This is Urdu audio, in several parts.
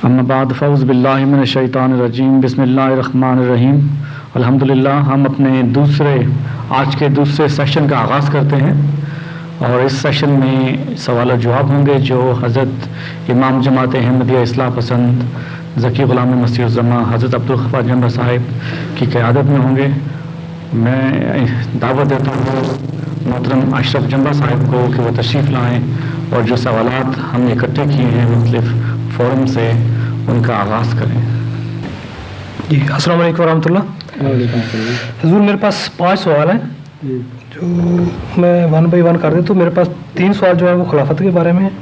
اما بعد فاعوذ باللہ من الشیطان الرجیم بسم اللہ الرحمن الرحیم الحمدللہ. ہم اپنے آج کے دوسرے سیشن کا آغاز کرتے ہیں اور اس سیشن میں سوال و جواب ہوں گے جو حضرت امام جماعت احمدیہ اصلاح پسند ذکی غلام مسیح الزماں حضرت عبدالغفار جمبر صاحب کی قیادت میں ہوں گے. میں دعوت دیتا ہوں محترم اشرف جمبر صاحب کو کہ وہ تشریف لائیں اور جو سوالات ہم نے اکٹھے کیے ہیں مختلف فورم سے ان کا آغاز کریں. جی السلام علیکم ورحمۃ اللہ. حضور میرے پاس 5 سوال ہیں جو میں 1 بائی 1 کر دیں. تو میرے پاس 3 سوال جو ہیں وہ خلافت کے بارے میں ہیں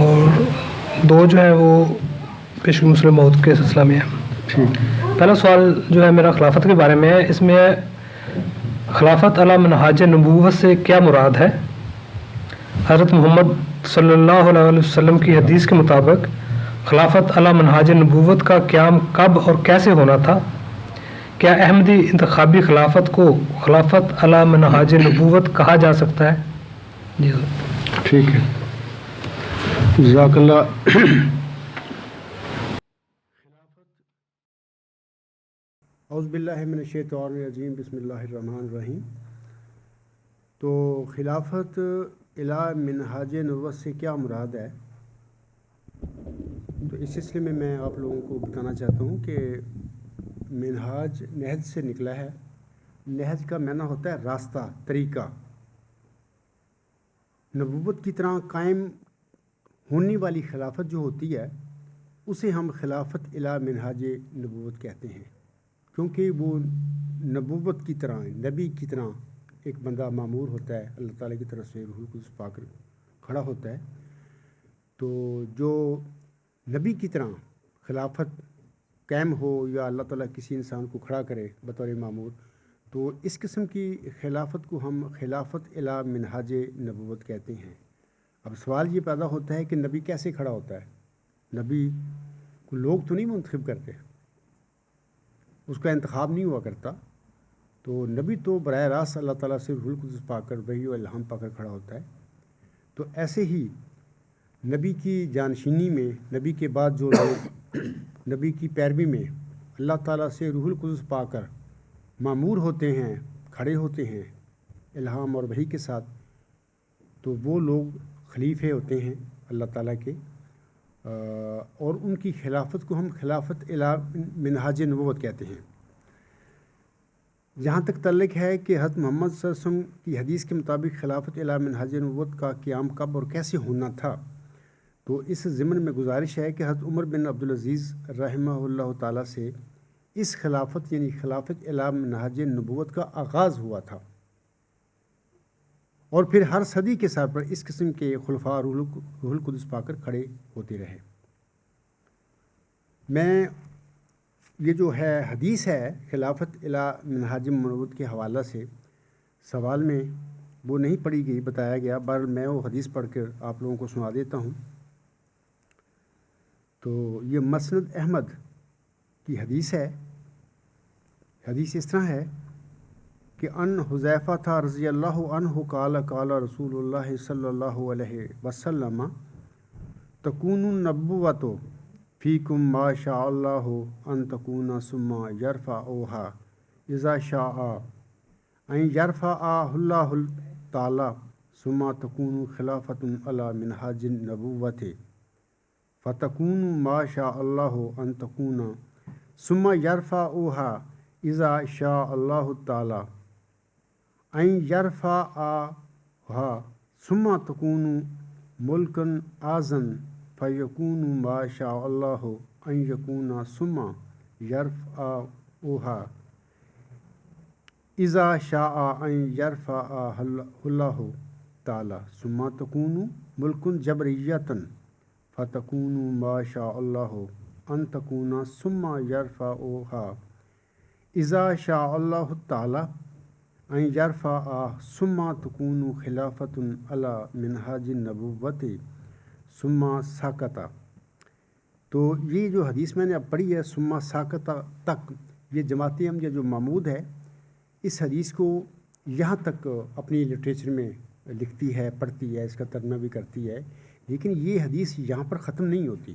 اور 2 جو ہیں وہ پیشگی مسلم موت کے سلسلہ میں ہیں. پہلا سوال جو ہے میرا خلافت کے بارے میں ہے. اس میں خلافت علی منہاج نبوت سے کیا مراد ہے؟ حضرت محمد صلی اللہ علیہ وسلم کی حدیث کے مطابق خلافت علی منہاج نبوت کا قیام کب اور کیسے ہونا تھا؟ کیا احمدی انتخابی خلافت کو خلافت علی منہاج نبوت کہا جا سکتا ہے؟ جی ٹھیک ہے، جزاک اللہ. اعوذ باللہ من الشیطان الرجیم بسم اللہ الرحمن الرحیم. تو خلافت الی منہاج نبوت سے کیا مراد ہے؟ تو اس سلسلے میں آپ لوگوں کو بتانا چاہتا ہوں کہ منہاج نہج سے نکلا ہے. نہج کا معنی ہوتا ہے راستہ، طریقہ. نبوت کی طرح قائم ہونے والی خلافت جو ہوتی ہے اسے ہم خلافت الی منہاج نبوت کہتے ہیں، کیونکہ وہ نبوت کی طرح، نبی کی طرح ایک بندہ مامور ہوتا ہے، اللہ تعالیٰ کی طرف سے روح القدس پا کر کھڑا ہوتا ہے. تو جو نبی کی طرح خلافت قائم ہو یا اللہ تعالیٰ کسی انسان کو کھڑا کرے بطور مامور، تو اس قسم کی خلافت کو ہم خلافت الی منہاج نبوت کہتے ہیں. اب سوال یہ پیدا ہوتا ہے کہ نبی کیسے کھڑا ہوتا ہے؟ نبی کو لوگ تو نہیں منتخب کرتے، اس کا انتخاب نہیں ہوا کرتا. تو نبی تو براہ راست اللہ تعالیٰ سے روح القدس پا کر وحی و الہام پا کر کھڑا ہوتا ہے. تو ایسے ہی نبی کی جانشینی میں، نبی کے بعد جو لوگ نبی کی پیروی میں اللہ تعالیٰ سے روح القدس پا کر مامور ہوتے ہیں، کھڑے ہوتے ہیں الہام اور وحی کے ساتھ، تو وہ لوگ خلیفے ہوتے ہیں اللہ تعالیٰ کے، اور ان کی خلافت کو ہم خلافت الی منہاج نبوت کہتے ہیں. جہاں تک تعلق ہے کہ حضرت محمد صلی اللہ علیہ وسلم کی حدیث کے مطابق خلافت الی منہاج نبوت کا قیام کب اور کیسے ہونا تھا، تو اس ضمن میں گزارش ہے کہ حضرت عمر بن عبدالعزیز رحمہ اللہ تعالیٰ سے اس خلافت یعنی خلافت الی منہاج نبوت کا آغاز ہوا تھا، اور پھر ہر صدی کے سر پر اس قسم کے خلفاء روح القدس پا کر کھڑے ہوتے رہے. میں یہ جو ہے حدیث ہے خلافت الی منہاج نبوت کے حوالہ سے سوال میں وہ نہیں پڑھی گئی، بتایا گیا، بہرحال میں وہ حدیث پڑھ کر آپ لوگوں کو سنا دیتا ہوں. تو یہ مسند احمد کی حدیث ہے. حدیث اس طرح ہے کہ ان حذیفہ تھا رضی اللہ عنہ قال قال رسول اللہ صلی اللہ علیہ وسلم تکون النبوۃ فیکم ما شاء اللہ ان تکون ثم یرفعها اذا شاء ان یرفعها اللہ تعالی ثم تکون خلافۃ علی منہاج النبوۃ فتکون ما شاء اللہ ان تکون ثم یرفعها اذا شاء اللہ تعالی ان یرفعها ثم تکون ملکا اعظم فیکون ما شاء اللہ ان یکون ثم یرفعها اذا شاء ان یرفعها اللہ تعالی ثم تکون ملکا جبریتا فتکون ما شاء اللہ ان تکون ثم یرفعها اذا شاء اللہ تعالی ان یرفعها ثم تکون خلافۃ علی منہاج النبوۃ ثم سکت. تو یہ جو حدیث میں نے اب پڑھی ہے ثم سکت تک، یہ جماعت احمدیہ جو محمود ہے اس حدیث کو یہاں تک اپنی لٹریچر میں لکھتی ہے، پڑھتی ہے، اس کا ترجمہ بھی کرتی ہے، لیکن یہ حدیث یہاں پر ختم نہیں ہوتی.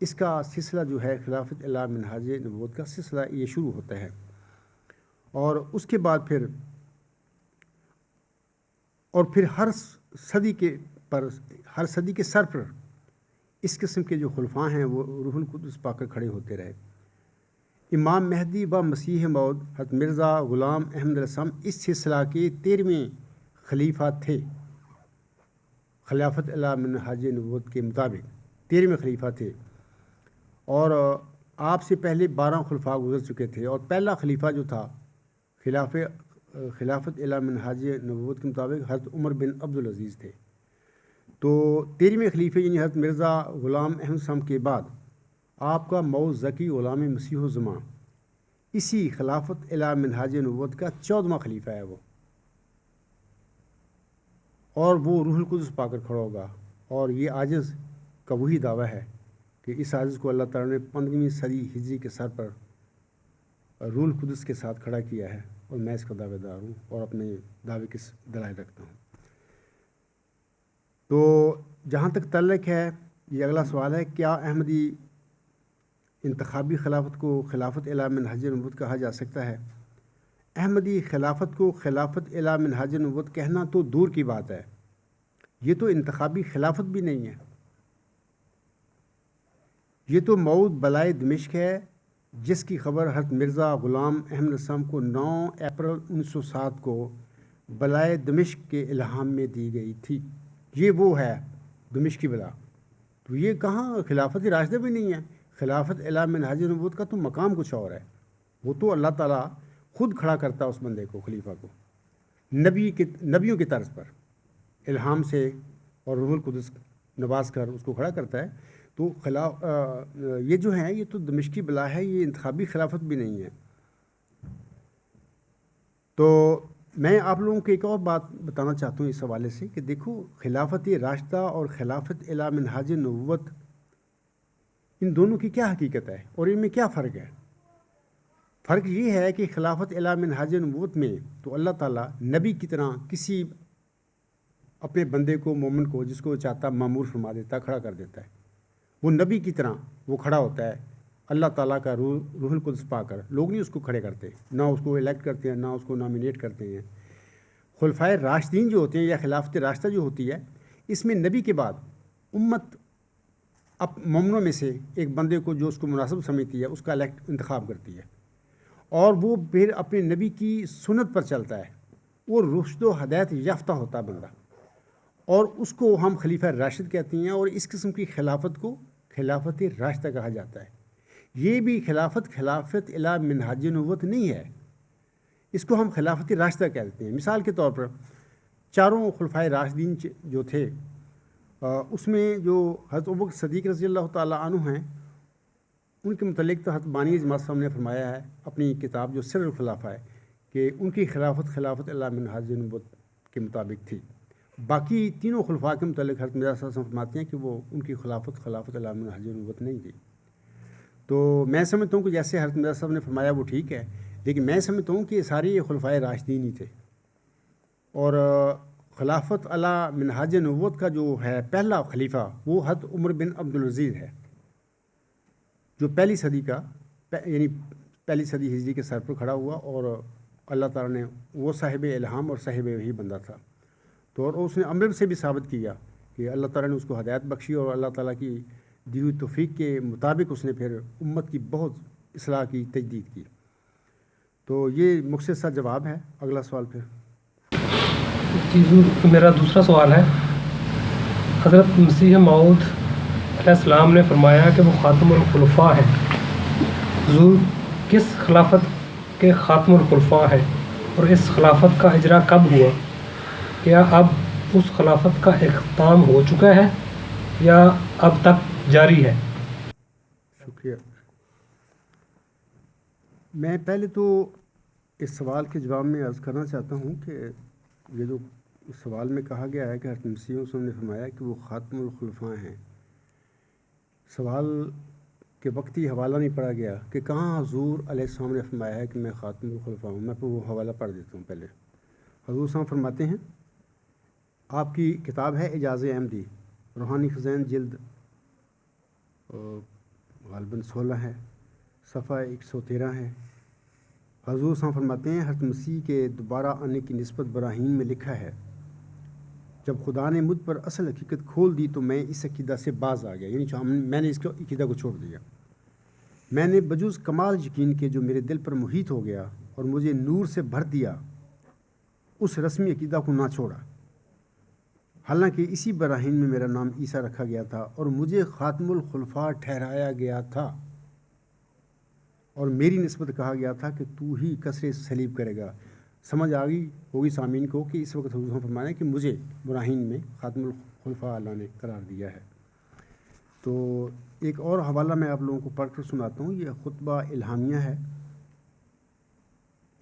اس کا سلسلہ جو ہے خلافت الی منہاج نبوت کا سلسلہ یہ شروع ہوتا ہے، اور اس کے بعد پھر ہر صدی کے سر پر اس قسم کے جو خلفاء ہیں وہ روح القدس پا کر کھڑے ہوتے رہے۔ امام مہدی و مسیح موعود حضرت مرزا غلام احمد علیہ السلام اس سلسلہ کے 13ویں خلیفہ تھے۔ خلافت الی منہاج نبوت کے مطابق 13ویں خلیفہ تھے، اور آپ سے پہلے 12 خلفاء گزر چکے تھے، اور پہلا خلیفہ جو تھا خلافت الی منہاج نبوت کے مطابق حضرت عمر بن عبدالعزیز تھے۔ تو 13ویں خلیفہ یعنی حضرت مرزا غلام احمد السلام کے بعد آپ کا مئو ذکی غلام مسیح الزماں اسی خلافت الی منہاج نبوت کا 14واں خلیفہ ہے وہ، اور وہ روح القدس پا کر کھڑا ہوگا۔ اور یہ عاجز کا وہی دعویٰ ہے کہ اس عاجز کو اللہ تعالیٰ نے 15ویں صدی ہجری کے سر پر روح القدس کے ساتھ کھڑا کیا ہے، اور میں اس کا دعوے دار ہوں اور اپنے دعوے کے دلائل رکھتا ہوں۔ تو جہاں تک تعلق ہے یہ اگلا سوال ہے، کیا احمدی انتخابی خلافت کو خلافت الی منہاج نبوت کہا جا سکتا ہے؟ احمدی خلافت کو خلافت الی منہاج نبوت کہنا تو دور کی بات ہے، یہ تو انتخابی خلافت بھی نہیں ہے، یہ تو موعود بلائے دمشق ہے جس کی خبر حضرت مرزا غلام احمد السلام کو 9 اپریل 1907 کو بلائے دمشق کے الہام میں دی گئی تھی۔ یہ وہ ہے دمشق کی بلا، تو یہ کہاں خلافت راشدہ بھی نہیں ہے۔ خلافت الی منہاج نبوت کا تو مقام کچھ اور ہے، وہ تو اللہ تعالیٰ خود کھڑا کرتا ہے اس بندے کو، خلیفہ کو، نبیوں کی طرز پر الہام سے اور روح القدس نواز کر اس کو کھڑا کرتا ہے۔ تو یہ جو ہے یہ تو دمشقی بلا ہے، یہ انتخابی خلافت بھی نہیں ہے۔ تو میں آپ لوگوں کو ایک اور بات بتانا چاہتا ہوں اس حوالے سے کہ دیکھو، خلافت راشدہ اور خلافت الی منہاج نبوت ان دونوں کی کیا حقیقت ہے اور ان میں کیا فرق ہے؟ فرق یہ ہے کہ خلافت الی منہاج نبوت میں تو اللہ تعالیٰ نبی کی طرح کسی اپنے بندے کو، مومن کو، جس کو چاہتا معمور فرما دیتا، کھڑا کر دیتا ہے۔ وہ نبی کی طرح وہ کھڑا ہوتا ہے، اللہ تعالیٰ کا روح القدس پا کر۔ لوگ نہیں اس کو کھڑے کرتے، نہ اس کو الیکٹ کرتے ہیں، نہ اس کو نامینیٹ کرتے ہیں۔ خلفائے راشدین جو ہوتے ہیں یا خلافت راشدہ جو ہوتی ہے، اس میں نبی کے بعد امت مومنوں میں سے ایک بندے کو جو اس کو مناسب سمجھتی ہے اس کا انتخاب کرتی ہے، اور وہ پھر اپنے نبی کی سنت پر چلتا ہے۔ وہ رشد و ہدایت یافتہ ہوتا ہے بندہ، اور اس کو ہم خلیفہ راشد کہتے ہیں، اور اس قسم کی خلافت کو خلافت راشدہ کہا جاتا ہے۔ یہ بھی خلافت الی منہاج نبوت نہیں ہے، اس کو ہم خلافت راشدہ کہتے ہیں۔ مثال کے طور پر 4 خلفائے راشدین جو تھے، اس میں جو حضرت ابوبکر صدیق رضی اللہ تعالیٰ عنہ ہیں، ان کے متعلق تو حضرت بانی جماعت صاحب نے فرمایا ہے اپنی کتاب جو سر الخلافہ ہے کہ ان کی خلافت الی منہاج نبوت کے مطابق تھی۔ باقی تینوں خلفاء کے متعلق حضرت مرزا صاحب فرماتے ہیں کہ وہ ان کی خلافت الی منہاج نبوت نہیں تھی۔ تو میں سمجھتا ہوں کہ جیسے حضرت مرزا صاحب نے فرمایا وہ ٹھیک ہے، لیکن میں سمجھتا ہوں کہ سارے یہ خلفائے راشدین ہی تھے، اور خلافت الی منہاج نبوت کا جو ہے پہلا خلیفہ وہ حضرت عمر بن عبدالعزیز ہے، جو پہلی صدی ہجری کے سر پر کھڑا ہوا، اور اللہ تعالیٰ نے وہ صاحب الہام اور صاحب وحی بندہ تھا۔ تو اور اس نے عمل سے بھی ثابت کیا کہ اللہ تعالیٰ نے اس کو ہدایت بخشی، اور اللہ تعالیٰ کی دی ہوئی توفیق کے مطابق اس نے پھر امت کی بہت اصلاح کی، تجدید کی۔ تو یہ مختصر سا جواب ہے۔ اگلا سوال پھر جی میرا دوسرا سوال ہے، حضرت مسیح موعود علیہ السلام نے فرمایا کہ وہ خاتم الخلفاء ہے، حضور کس خلافت کے خاتم الخلفاء ہے، اور اس خلافت کا اجرا کب ہوا؟ کیا اب اس خلافت کا اختتام ہو چکا ہے یا اب تک جاری ہے؟ شکریہ۔ میں پہلے تو اس سوال کے جواب میں عرض کرنا چاہتا ہوں کہ یہ جو سوال میں کہا گیا ہے کہ حضرت مسیح موعود نے فرمایا کہ وہ خاتم الخلفاء ہیں، سوال کے وقت ہی حوالہ نہیں پڑھا گیا کہ کہاں حضور علیہ السلام نے فرمایا ہے کہ میں خاتم الخلفاء ہوں۔ میں وہ حوالہ پڑھ دیتا ہوں پہلے۔ حضور صاحب فرماتے ہیں، آپ کی کتاب ہے اعجاز احمدی، روحانی خزائن جلد غالباً 16 ہے، صفحہ 113 ہے۔ حضور صلی اللہ علیہ وسلم فرماتے ہیں حضرت مسیح کے دوبارہ آنے کی نسبت براہین میں لکھا ہے، جب خدا نے مجھ پر اصل حقیقت کھول دی تو میں اس عقیدہ سے باز آ گیا، یعنی میں نے اس کو عقیدہ کو چھوڑ دیا۔ میں نے بجوز کمال یقین کے جو میرے دل پر محیط ہو گیا اور مجھے نور سے بھر دیا، اس رسمی عقیدہ کو نہ چھوڑا، حالانکہ اسی براہین میں میرا نام عیسیٰ رکھا گیا تھا اور مجھے خاتم الخلفاء ٹھہرایا گیا تھا، اور میری نسبت کہا گیا تھا کہ تو ہی کسر صلیب کرے گا۔ سمجھ آ گئی ہوگی سامعین کو کہ اس وقت حضور فرمایا کہ مجھے براہین میں خاتم الخلفاء اللہ نے قرار دیا ہے۔ تو ایک اور حوالہ میں آپ لوگوں کو پڑھ کر سناتا ہوں، یہ خطبہ الہامیہ ہے،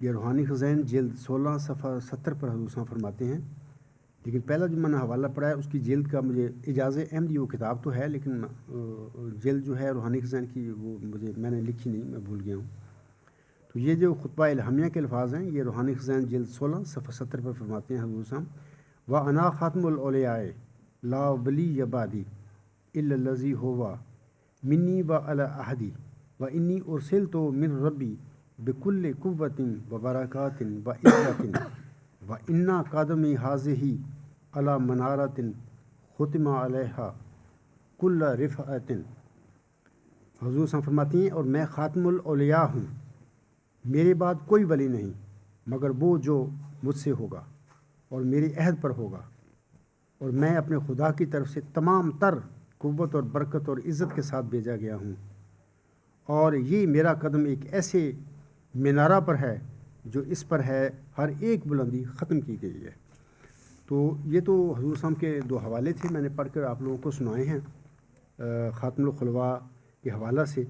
یہ روحانی خزائن جلد 16 صفحہ 70 پر حضور صلی اللہ علیہ وسلم فرماتے ہیں۔ لیکن پہلا جو میں نے حوالہ پڑھا ہے اس کی جلد کا مجھے اعجاز احمدی وہ کتاب تو ہے، لیکن جلد جو ہے روحانی خزائن کی وہ میں نے لکھی نہیں، میں بھول گیا ہوں۔ تو یہ جو خطبہ الہامیہ کے الفاظ ہیں، یہ روحانی خزائن جلد 16 صفحہ 70 پر فرماتے ہیں حضور صلی اللہ علیہ وسلم، وَأَنَا خَاتِمُ الْأَوْلِيَاءِ لَا وَلِيَّ بَعْدِي إِلَّا الَّذِي هُوَ مِنِّي وَعَلَىٰ أَحَدِي وَإِنِّي أُرْسِلْتُ مِنْ رَبِّي بِكُلِّ قُوَّةٍ وَبَرَكَاتٍ وَعِزَّةٍ وَإِنَّ قَدَمِي هَٰذِهِ عَلَىٰ مَنَارَةٍ خُتِمَ عَلَيْهَا كُلَّ رِفْعَةٍ۔ حضور صلی اللہ علیہ وسلم فرماتی ہیں اور میں خاتم الاولیاء ہوں، میرے بعد کوئی ولی نہیں مگر وہ جو مجھ سے ہوگا اور میرے عہد پر ہوگا، اور میں اپنے خدا کی طرف سے تمام تر قوت اور برکت اور عزت کے ساتھ بھیجا گیا ہوں، اور یہ میرا قدم ایک ایسے مینارہ پر ہے جو اس پر ہے ہر ایک بلندی ختم کی گئی ہے۔ تو یہ تو حضور صلی اللہ علیہ وسلم کے دو حوالے تھے، میں نے پڑھ کر آپ لوگوں کو سنائے ہیں خاتم الخلفاء کے حوالہ سے۔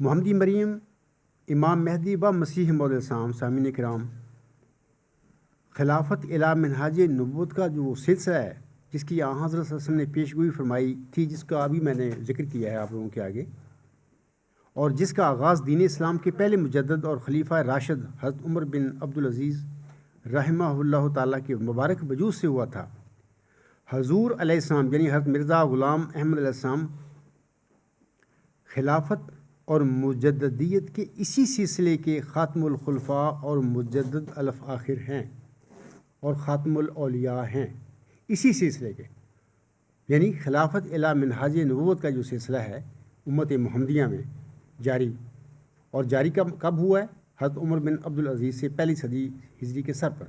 محمدی مریم، امام مہدی و مسیح موعود الاسلام، سامعین کرام، خلافت الی منہاج نبوت کا جو سلسلہ ہے جس کی آن حضرت صلی اللہ علیہ وسلم نے پیشگوئی فرمائی تھی، جس کا ابھی میں نے ذکر کیا ہے آپ لوگوں کے آگے، اور جس کا آغاز دین اسلام کے پہلے مجدد اور خلیفہ راشد حضرت عمر بن عبدالعزیز رحمہ اللہ تعالیٰ کے مبارک وجود سے ہوا تھا۔ حضور علیہ السلام یعنی حضرت مرزا غلام احمد علیہ السلام خلافت اور مجددیت کے اسی سلسلے کے خاتم الخلفاء اور مجدد الف آخر ہیں اور خاتم الاولیاء ہیں، اسی سلسلے کے، یعنی خلافت الی منہاج نبوت کا جو سلسلہ ہے امت محمدیہ میں جاری، اور جاری کب ہوا ہے؟ حضرت عمر بن عبدالعزیز سے پہلی صدی ہجری کے سر پر۔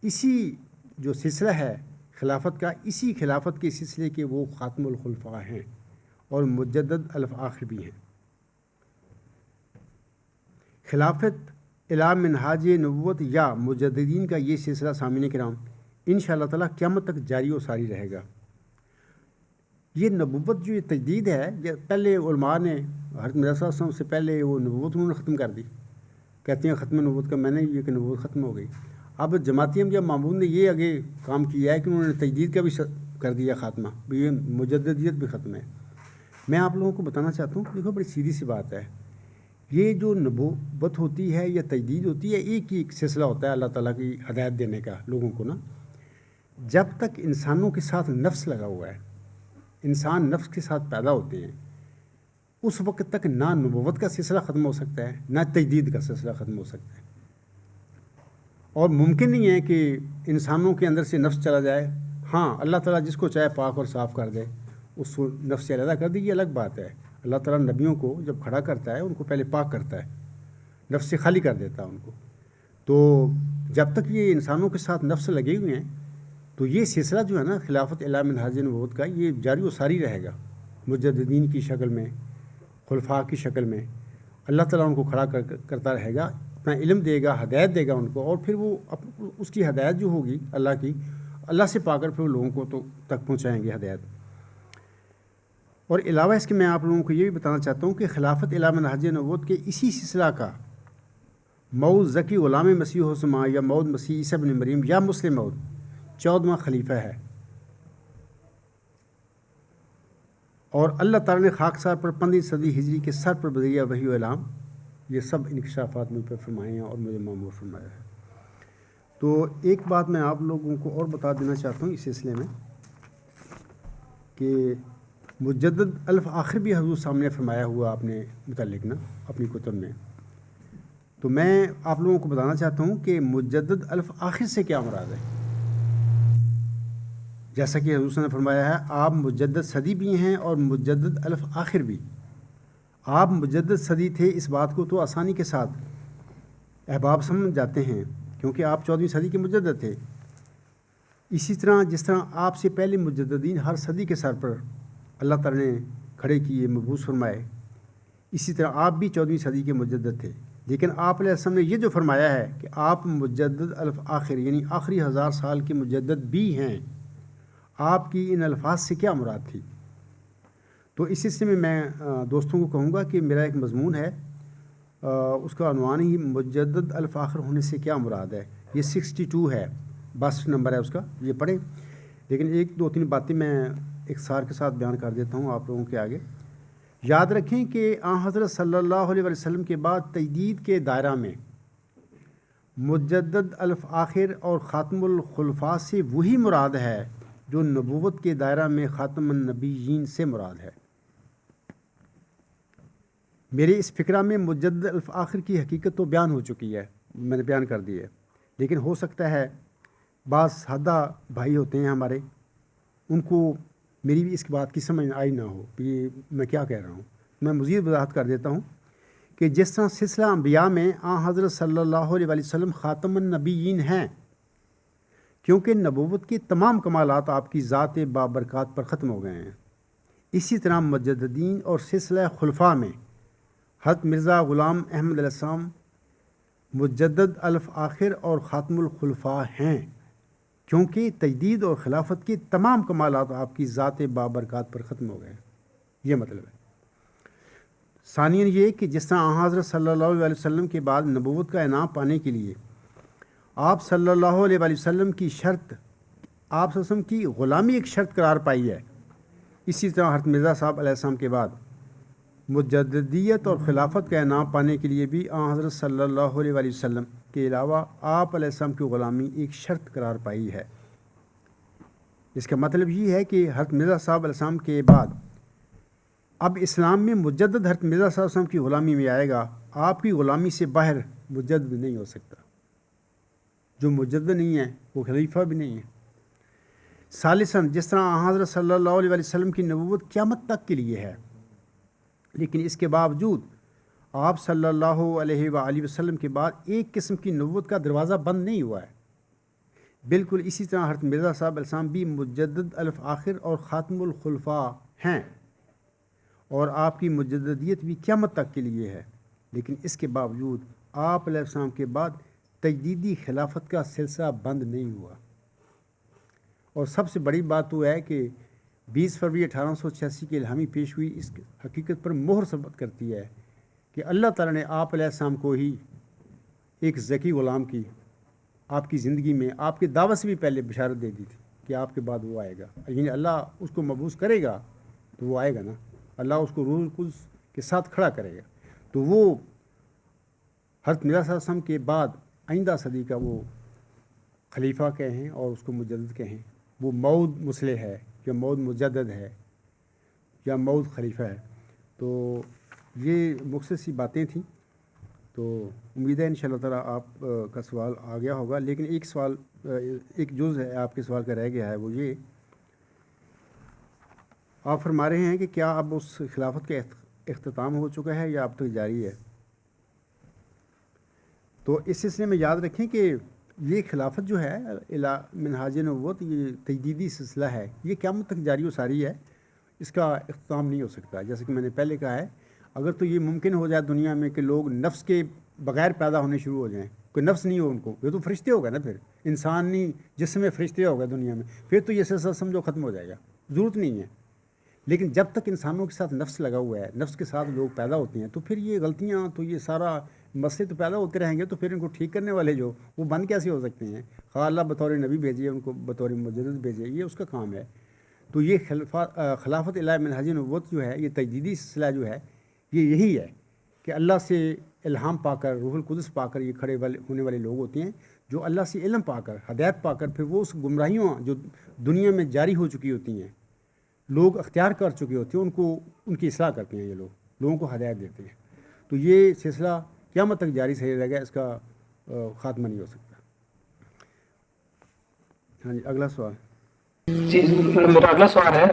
اسی جو سلسلہ ہے خلافت کا، اسی خلافت کے سلسلے کے وہ خاتم الخلفاء ہیں اور مجدد الف آخر بھی ہیں۔ خلافت الی منہاج نبوت یا مجددین کا یہ سلسلہ سامعین کرام انشاءاللہ تعالیٰ قیامت تک جاری و ساری رہے گا۔ یہ نبوت جو یہ تجدید ہے، یہ پہلے علماء نے حضرت مرزا صلی اللہ علیہ وسلم سے پہلے وہ نبوت انہوں نے ختم کر دی، کہتے ہیں ختم نبوت کا میں نے یہ کہ نبوت ختم ہو گئی۔ اب جماعتی احمدیہ مامون نے یہ آگے کام کیا ہے کہ انہوں نے تجدید کا بھی کر دیا خاتمہ، یہ مجددیت بھی ختم ہے۔ میں آپ لوگوں کو بتانا چاہتا ہوں کہ دیکھو بڑی سیدھی سی بات ہے، یہ جو نبوت ہوتی ہے یا تجدید ہوتی ہے، ایک ہی سلسلہ ہوتا ہے اللہ تعالیٰ کی ہدایت دینے کا لوگوں کو نا۔ جب تک انسانوں کے ساتھ نفس لگا ہوا ہے، انسان نفس کے ساتھ پیدا ہوتے ہیں، اس وقت تک نہ نبوت کا سلسلہ ختم ہو سکتا ہے نہ تجدید کا سلسلہ ختم ہو سکتا ہے، اور ممکن نہیں ہے کہ انسانوں کے اندر سے نفس چلا جائے۔ ہاں اللہ تعالیٰ جس کو چاہے پاک اور صاف کر دے، اس کو نفس سے علیحدہ کر دے، یہ الگ بات ہے۔ اللہ تعالیٰ نبیوں کو جب کھڑا کرتا ہے ان کو پہلے پاک کرتا ہے، نفس سے خالی کر دیتا ہے ان کو۔ تو جب تک یہ انسانوں کے ساتھ نفس لگے ہوئے ہیں تو یہ سلسلہ جو ہے نا خلافت الی منہاج نبوت کا، یہ جاری و ساری رہے گا، مجددین کی شکل میں، خلفاء کی شکل میں۔ اللہ تعالیٰ ان کو کھڑا کرتا رہے گا، اپنا علم دے گا، ہدایت دے گا ان کو، اور پھر وہ اس کی ہدایت جو ہوگی اللہ کی، اللہ سے پا کر پھر وہ لوگوں کو تک پہنچائیں گے ہدایت۔ اور علاوہ اس کے میں آپ لوگوں کو یہ بھی بتانا چاہتا ہوں کہ خلافت الی منہاج نبوت کے اسی سلسلہ کا موعود ذکی غلام مسیح السماء یا موعود مسیح عیسیٰ بن مریم یا مسلم موعود 14واں خلیفہ ہے، اور اللہ تعالیٰ نے خاکسار پر 15 صدی ہجری کے سر پر بذریعہ وحی و اعلام یہ سب انکشافات مجھ پر فرمائے ہیں اور مجھے مامور فرمایا ہے۔ تو ایک بات میں آپ لوگوں کو اور بتا دینا چاہتا ہوں اس سلسلے میں کہ مجدد الف آخر بھی حضور سامنے فرمایا ہوا اپنے متعلق نا اپنی کتب میں. تو میں آپ لوگوں کو بتانا چاہتا ہوں کہ مجدد الف آخر سے کیا مراد ہے. جیسا کہ حضور صلی اللہ علیہ وسلم نے فرمایا ہے آپ مجدد صدی بھی ہیں اور مجدد الف آخر بھی. آپ مجدد صدی تھے اس بات کو تو آسانی کے ساتھ احباب سمجھ جاتے ہیں کیونکہ آپ 14ویں صدی کے مجدد تھے. اسی طرح جس طرح آپ سے پہلے مجددین ہر صدی کے سر پر اللہ تعالیٰ نے کھڑے کیے مبعوث فرمائے، اسی طرح آپ بھی 14ویں صدی کے مجدد تھے. لیکن آپ علیہ السلام نے یہ جو فرمایا ہے کہ آپ مجدد الف آخر یعنی آخری 1000 سال کے مجدد بھی ہیں، آپ کی ان الفاظ سے کیا مراد تھی؟ تو اس سلسلے میں دوستوں کو کہوں گا کہ میرا ایک مضمون ہے، اس کا عنوان ہی مجدد الف آخر ہونے سے کیا مراد ہے. یہ 62 ہے، 62 نمبر ہے اس کا، یہ پڑھیں. لیکن ایک دو تین باتیں میں اختصار کے ساتھ بیان کر دیتا ہوں آپ لوگوں کے آگے. یاد رکھیں کہ حضرت صلی اللہ علیہ وسلم کے بعد تجدید کے دائرہ میں مجدد الف آخر اور خاتم الخلفاء سے وہی مراد ہے جو نبوت کے دائرہ میں خاتم النبیین سے مراد ہے. میرے اس فکرہ میں مجدد الف آخر کی حقیقت تو بیان ہو چکی ہے، میں نے بیان کر دی ہے. لیکن ہو سکتا ہے بعض سادہ بھائی ہوتے ہیں ہمارے، ان کو میری بھی اس بات کی سمجھ آئی نہ ہو کہ یہ میں کیا کہہ رہا ہوں. میں مزید وضاحت کر دیتا ہوں کہ جس طرح سلسلہ انبیاء میں حضرت صلی اللہ علیہ وسلم خاتم النبیین ہیں کیونکہ نبوت کے تمام کمالات آپ کی ذات بابرکات پر ختم ہو گئے ہیں، اسی طرح مجددین اور سلسلہ خلفاء میں حضرت مرزا غلام احمد علیہ السلام مجدد الف آخر اور خاتم الخلفاء ہیں کیونکہ تجدید اور خلافت کے تمام کمالات آپ کی ذات بابرکات پر ختم ہو گئے. یہ مطلب ہے. ثانیاً یہ کہ جس طرح حضرت صلی اللہ علیہ وسلم کے بعد نبوت کا انعام پانے کے لیے آپ صلی اللہ علیہ وسلم کی شرط، آپ صلی اللہ علیہ وسلم کی غلامی ایک شرط قرار پائی ہے، اسی طرح حضرت مرزا صاحب علیہ السلام کے بعد مجددیت اور خلافت کا انعام پانے کے لیے بھی حضرت صلی اللہ علیہ وسلم کے علاوہ آپ علیہ السلام کی غلامی ایک شرط قرار پائی ہے. اس کا مطلب یہ ہے کہ حضرت مرزا صاحب علیہ السلام کے بعد اب اسلام میں مجدد حضرت مرزا صاحب علیہ السلام کی غلامی میں آئے گا. آپ کی غلامی سے باہر مجدد نہیں ہو سکتا. جو مجدد نہیں ہے وہ خلیفہ بھی نہیں ہے. ثالثاً جس طرح حضرت صلی اللہ علیہ وسلم کی نبوت قیامت تک کے لیے ہے، لیکن اس کے باوجود آپ صلی اللہ علیہ وآلہ وسلم کے بعد ایک قسم کی نبوت کا دروازہ بند نہیں ہوا ہے. بالکل اسی طرح حضرت مرزا صاحب علیہ السلام بھی مجدد الف آخر اور خاتم الخلفاء ہیں اور آپ کی مجددیت بھی قیامت تک کے لیے ہے. لیکن اس کے باوجود آپ علیہ السلام کے بعد تجدیدی خلافت کا سلسلہ بند نہیں ہوا. اور سب سے بڑی بات تو ہے کہ 20 فروری 1886 کی الہامی پیش ہوئی اس حقیقت پر مہر ثبت کرتی ہے کہ اللہ تعالیٰ نے آپ علیہ السلام کو ہی ایک ذکی غلام کی آپ کی زندگی میں آپ کے دعوت سے بھی پہلے بشارت دے دی تھی کہ آپ کے بعد وہ آئے گا. یعنی اللہ اس کو مبعوث کرے گا تو وہ آئے گا نا، اللہ اس کو روح القدس کے ساتھ کھڑا کرے گا. تو وہ حضرت مرزا صلی اللہ علیہ وسلم کے بعد آئندہ صدی کا وہ خلیفہ کہیں اور اس کو مجدد کہیں، وہ مود مصلح ہے یا مود مجدد ہے یا مود خلیفہ ہے. تو یہ مختصر سی باتیں تھیں. تو امید ہے انشاءاللہ تعالیٰ آپ کا سوال آ گیا ہوگا. لیکن ایک سوال، ایک جز ہے آپ کے سوال کا رہ گیا ہے، وہ یہ آپ فرما رہے ہیں کہ کیا اب اس خلافت کا اختتام ہو چکا ہے یا اب تک جاری ہے. تو اس سلسلے میں یاد رکھیں کہ یہ خلافت جو ہے منہاج نبوت، یہ تجدیدی سلسلہ ہے، یہ قیامت تک جاری و ساری ہے، اس کا اختتام نہیں ہو سکتا. جیسے کہ میں نے پہلے کہا ہے، اگر تو یہ ممکن ہو جائے دنیا میں کہ لوگ نفس کے بغیر پیدا ہونے شروع ہو جائیں، کوئی نفس نہیں ہو ان کو، یہ تو فرشتے ہو گئے نا، پھر انسانی جسم میں فرشتے ہو گئے دنیا میں، پھر تو یہ سلسلہ سمجھو ختم ہو جائے گا، ضرورت نہیں ہے. لیکن جب تک انسانوں کے ساتھ نفس لگا ہوا ہے، نفس کے ساتھ لوگ پیدا ہوتے ہیں، تو پھر یہ غلطیاں، تو یہ سارا مسئلے تو پیدا ہوتے رہیں گے. تو پھر ان کو ٹھیک کرنے والے جو وہ بند کیسے ہو سکتے ہیں؟ خواہ اللہ بطور نبی بھیجے، ان کو بطور مجدد بھیجے، یہ اس کا کام ہے. تو یہ خلافت الہ منہاج نبوت جو ہے، یہ تجدیدی سلسلہ جو ہے، یہ یہی ہے کہ اللہ سے الہام پا کر، روح القدس پا کر یہ کھڑے ہونے والے لوگ ہوتے ہیں جو اللہ سے علم پا کر، ہدایت پا کر، پھر وہ اس گمراہیوں جو دنیا میں جاری ہو چکی ہوتی ہیں، لوگ اختیار کر چکے ہوتے ہیں ان کو ان کی اصلاح کرتے ہیں، یہ لوگوں کو ہدایت دیتے ہیں. تو یہ سلسلہ قیامت تک جاری صحیح رہے گا، اس کا خاتمہ نہیں ہو سکتا. ہاں جی، اگلا سوال. جی میرا اگلا سوال ہے،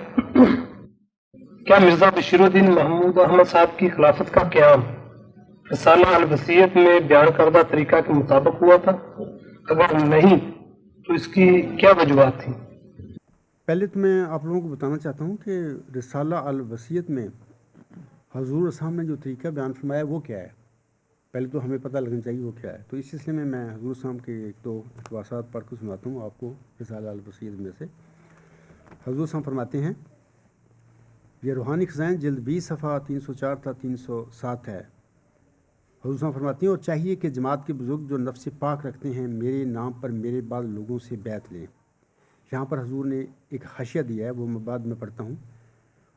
کیا مرزا بشیر الدین محمود احمد صاحب کی خلافت کا قیام رسالہ الوصیت میں بیان کردہ طریقہ کے مطابق ہوا تھا؟ اگر نہیں تو اس کی کیا وجوہات تھیں؟ پہلے تو میں آپ لوگوں کو بتانا چاہتا ہوں کہ رسالہ الوصیت میں حضور صاحب نے جو طریقہ بیان فرمایا وہ کیا ہے. پہلے تو ہمیں پتہ لگنا چاہیے وہ کیا ہے. تو اس سلسلے میں حضور صاحب کے ایک دو اقتباسات پڑھ کے سناتا ہوں آپ کو رسالہ الوصیت میں سے. حضور صاحب فرماتے ہیں، یہ روحانی خزائن جلد 20 صفحہ 304 تا 307 ہے. حضور صاحب فرماتے ہیں، اور چاہیے کہ جماعت کے بزرگ جو نفس پاک رکھتے ہیں میرے نام پر میرے بعد لوگوں سے بیعت لیں. یہاں پر حضور نے ایک حاشیہ دیا ہے، وہ بعد میں پڑھتا ہوں.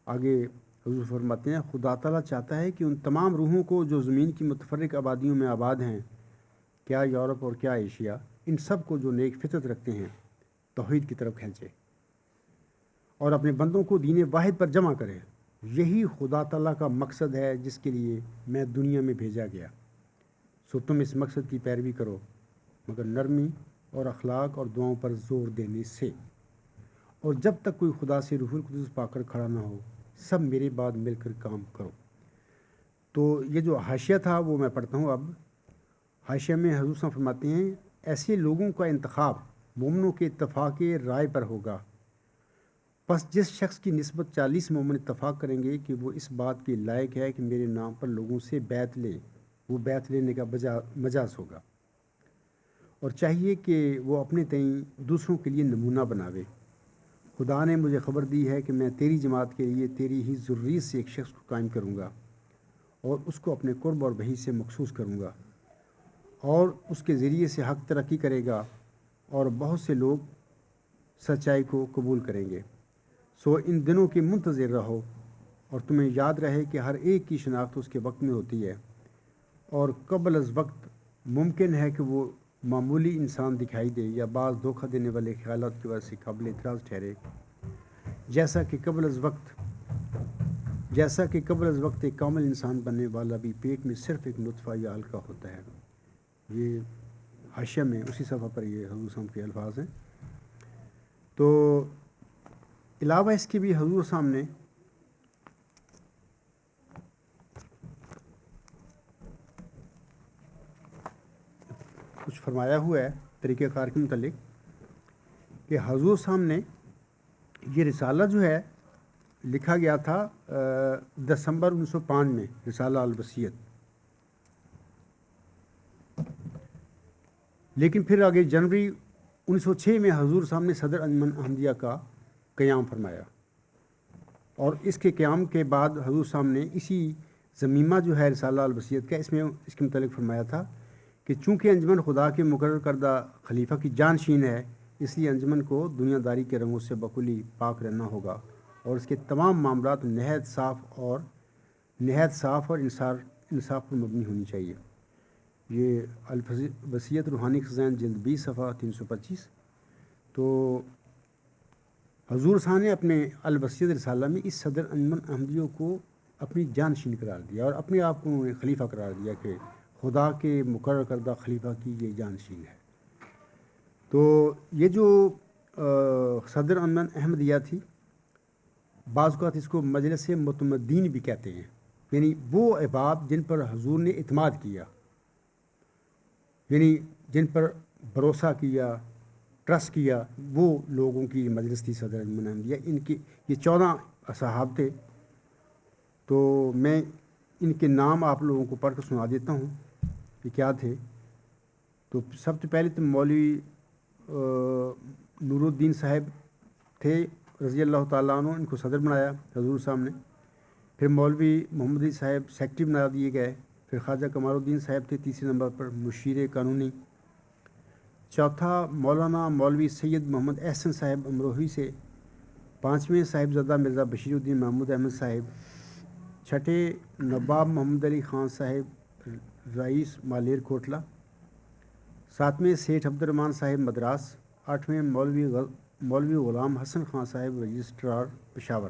آگے حضور فرماتے ہیں، خدا تعالیٰ چاہتا ہے کہ ان تمام روحوں کو جو زمین کی متفرق آبادیوں میں آباد ہیں، کیا یورپ اور کیا ایشیا، ان سب کو جو نیک فطرت رکھتے ہیں توحید کی طرف کھینچے اور اپنے بندوں کو دین واحد پر جمع کرے. یہی خدا تعالیٰ کا مقصد ہے جس کے لیے میں دنیا میں بھیجا گیا. سو تم اس مقصد کی پیروی کرو، مگر نرمی اور اخلاق اور دعاؤں پر زور دینے سے. اور جب تک کوئی خدا سے روح القدس پا کر کھڑا نہ ہو، سب میرے بعد مل کر کام کرو. تو یہ جو حاشیہ تھا وہ میں پڑھتا ہوں. اب حاشیہ میں حضور صاحب فرماتے ہیں، ایسے لوگوں کا انتخاب مومنوں کے اتفاق رائے پر ہوگا. بس جس شخص کی نسبت 40 مومن اتفاق کریں گے کہ وہ اس بات کے لائق ہے کہ میرے نام پر لوگوں سے بیعت لے، وہ بیعت لینے کا مجاز ہوگا. اور چاہیے کہ وہ اپنے تئیں دوسروں کے لیے نمونہ بناوے. خدا نے مجھے خبر دی ہے کہ میں تیری جماعت کے لیے تیری ہی ذریت سے ایک شخص کو قائم کروں گا اور اس کو اپنے قرب اور وحی سے مخصوص کروں گا، اور اس کے ذریعے سے حق ترقی کرے گا اور بہت سے لوگ سچائی کو قبول کریں گے. سو ان دنوں کے منتظر رہو اور تمہیں یاد رہے کہ ہر ایک کی شناخت اس کے وقت میں ہوتی ہے، اور قبل از وقت ممکن ہے کہ وہ معمولی انسان دکھائی دے یا بعض دھوکہ دینے والے خیالات کی وجہ سے قابل اعتراض ٹھہرے، جیسا کہ قبل از وقت ایک کامل انسان بننے والا بھی پیٹ میں صرف ایک نطفہ یا حلقہ ہوتا ہے. یہ حاشیہ میں اسی صفحہ پر یہ حضور صاحب کے الفاظ ہیں. تو علاوہ اس کے بھی حضور صاحب نے کچھ فرمایا ہوا ہے طریقہ کار کے متعلق، کہ حضور صاحب نے یہ رسالہ جو ہے لکھا گیا تھا دسمبر 1905 میں، رسالہ الوصیت. لیکن پھر آگے جنوری 1906 میں حضور صاحب نے صدر انجمن احمدیہ کا قیام فرمایا، اور اس کے قیام کے بعد حضور صاحب نے اسی ضمیمہ جو ہے رسالہ الوصیت کا، اس میں اس کے متعلق فرمایا تھا کہ چونکہ انجمن خدا کے مقرر کردہ خلیفہ کی جانشین ہے، اس لیے انجمن کو دنیا داری کے رنگوں سے بکلی پاک رہنا ہوگا اور اس کے تمام معاملات نہایت صاف اور انصاف پر مبنی ہونی چاہیے. یہ الوصیت روحانی خزائن جلد 20 صفحہ 325. تو حضور صاحب نے اپنے الوصیت رسالہ میں اس صدر انجمن احمدیوں کو اپنی جانشین قرار دیا اور اپنے آپ کو انہوں نے خلیفہ قرار دیا کہ خدا کے مقرر کردہ خلیفہ کی یہ جانشین ہے. تو یہ جو صدر انجمن احمدیہ تھی، بعض اوقات اس کو مجلس متمدین بھی کہتے ہیں، یعنی وہ احباب جن پر حضور نے اعتماد کیا، یعنی جن پر بھروسہ کیا، ٹرسٹ کیا، وہ لوگوں کی مجلس تھی صدر انجمن احمدیہ. ان کی یہ 14 اصحاب تھے. تو میں ان کے نام آپ لوگوں کو پڑھ کر سنا دیتا ہوں کہ کیا تھے. تو سب سے پہلے تو مولوی نور الدین صاحب تھے رضی اللہ تعالیٰ عنہ، ان کو صدر بنایا حضور صاحب نے. پھر مولوی محمد علی صاحب سیکٹری بنا دیے گئے. پھر خواجہ کمال الدین صاحب تھے تیسرے نمبر پر مشیر قانونی. چوتھا مولانا مولوی سید محمد احسن صاحب امروہی سے. پانچویں صاحبزادہ مرزا بشیر الدین محمود احمد صاحب. چھٹے نواب محمد علی خان صاحب رئیس مالیر کوٹلہ. ساتویں سیٹھ عبد الرحمن صاحب مدراس. آٹھویں مولوی غلام حسن خان صاحب رجسٹرار پشاور.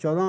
14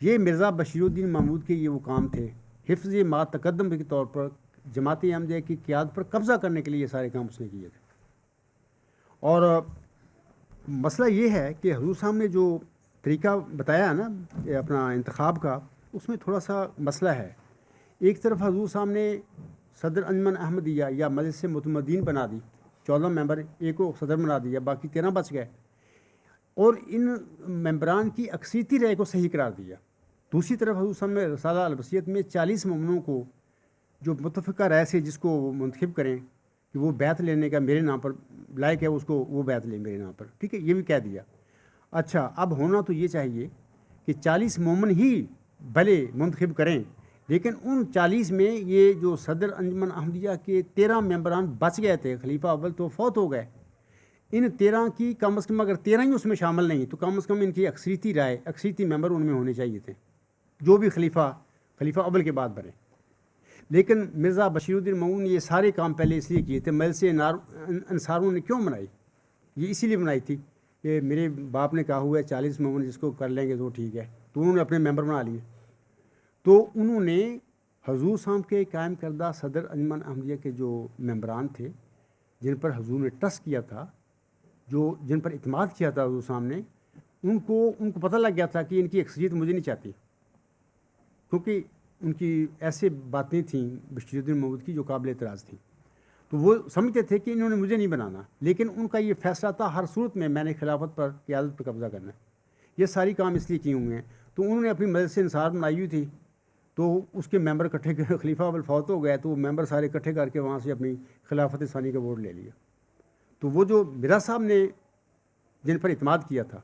یہ مرزا بشیر الدین محمود کے یہ وہ کام تھے، حفظ ما تقدم کے طور پر جماعت احمدیہ کی قیادت پر قبضہ کرنے کے لیے یہ سارے کام اس نے کیے تھے۔ اور مسئلہ یہ ہے کہ حضور صاحب نے جو طریقہ بتایا ہے نا اپنا انتخاب کا، اس میں تھوڑا سا مسئلہ ہے۔ ایک طرف حضور صاحب نے صدر انجمن احمدیہ یا مجلس متمدین بنا دی، 14 ممبر، ایک کو صدر بنا دیا، باقی 13 بچ گئے، اور ان ممبران کی اکثریتی رائے کو صحیح قرار دیا۔ دوسری طرف حضور صاحب نے رسالہ الوصیت میں 40 ممنوعوں کو جو متفقہ رائے سے جس کو وہ منتخب کریں کہ وہ بیعت لینے کا میرے نام پر لائق ہے، اس کو وہ بیعت لیں میرے نام پر، ٹھیک ہے، یہ بھی کہہ دیا۔ اچھا، اب ہونا تو یہ چاہیے کہ 40 مومن ہی بھلے منتخب کریں، لیکن ان 40 میں یہ جو صدر انجمن احمدیہ کے 13 ممبران بچ گئے تھے، خلیفہ اول تو فوت ہو گئے، ان 13 کی کم از کم اگر 13 ہی اس میں شامل نہیں تو کم از کم ان کی اکثریتی رائے، اکثریتی ممبر ان میں ہونے چاہیے تھے جو بھی خلیفہ اول کے بعد بنے۔ لیکن مرزا بشیر الدین محمود نے یہ سارے کام پہلے اس لیے کیے تھے۔ مجلس انصاروں نے کیوں بنائی؟ یہ اسی لیے بنائی تھی کہ میرے باپ نے کہا ہوا ہے 40 ممبر جس کو کر لیں گے تو ٹھیک ہے، تو انہوں نے اپنے ممبر بنا لیے۔ تو انہوں نے حضور صاحب کے قائم کردہ صدر انجمن احمدیہ کے جو ممبران تھے، جن پر حضور نے ٹرسٹ کیا تھا، جن پر اعتماد کیا تھا حضور صاحب نے، ان کو پتہ لگ گیا تھا کہ ان کی اکثریت مجھے نہیں چاہتی، کیونکہ ان کی ایسے باتیں تھیں بشیر الدین محمود کی جو قابل اعتراض تھیں۔ تو وہ سمجھتے تھے کہ انہوں نے مجھے نہیں بنانا، لیکن ان کا یہ فیصلہ تھا ہر صورت میں نے خلافت پر، قیادت پر قبضہ کرنا ہے۔ یہ ساری کام اس لیے کیے ہوئے ہیں۔ تو انہوں نے اپنی مجلس انصار بنائی ہوئی تھی، تو اس کے ممبر اکٹھے، خلیفہ اول فوت ہو گئے تو وہ ممبر سارے اکٹھے کر کے وہاں سے اپنی خلافت ثانی کا ووٹ لے لیا۔ تو وہ جو مرزا صاحب نے جن پر اعتماد کیا تھا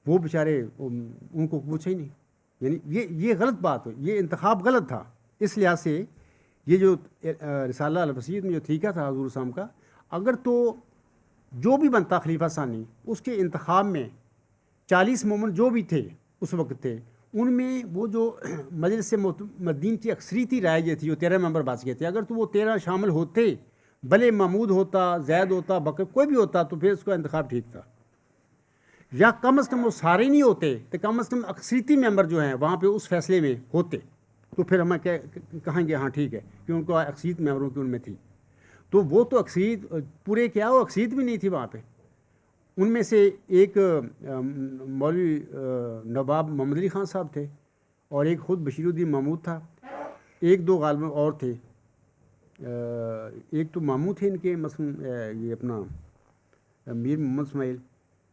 وہ بیچارے ان کو پوچھا ہی نہیں، یعنی یہ غلط بات ہو، یہ انتخاب غلط تھا۔ اس لحاظ سے یہ جو رسالہ الوصیت میں جو طریقہ تھا حضور صاحب کا، اگر تو جو بھی بنتا خلیفہ ثانی اس کے انتخاب میں 40 مومن جو بھی تھے اس وقت تھے، ان میں وہ جو مجلس متمدین کی اکثریتی رائے جو تھی، وہ 13 ممبر بچ گئے تھے، اگر تو وہ 13 شامل ہوتے، بھلے محمود ہوتا، زید ہوتا، بکر کوئی بھی ہوتا، تو پھر اس کا انتخاب ٹھیک تھا۔ یا کم از کم وہ سارے نہیں ہوتے تو کم از کم اکثریتی ممبر جو ہیں وہاں پہ اس فیصلے میں ہوتے، تو پھر ہمیں کہیں گے ہاں ٹھیک ہے، کہ ان کو اکثریت ممبروں کی ان میں تھی۔ تو وہ تو اکثریت پورے کیا، وہ اکثریت بھی نہیں تھی وہاں پہ۔ ان میں سے ایک مولوی نواب محمد علی خان صاحب تھے، اور ایک خود بشیر الدین محمود تھا، ایک دو غالباً اور تھے، ایک تو ماموں تھے ان کے مثلا یہ اپنا میر محمد اسماعیل،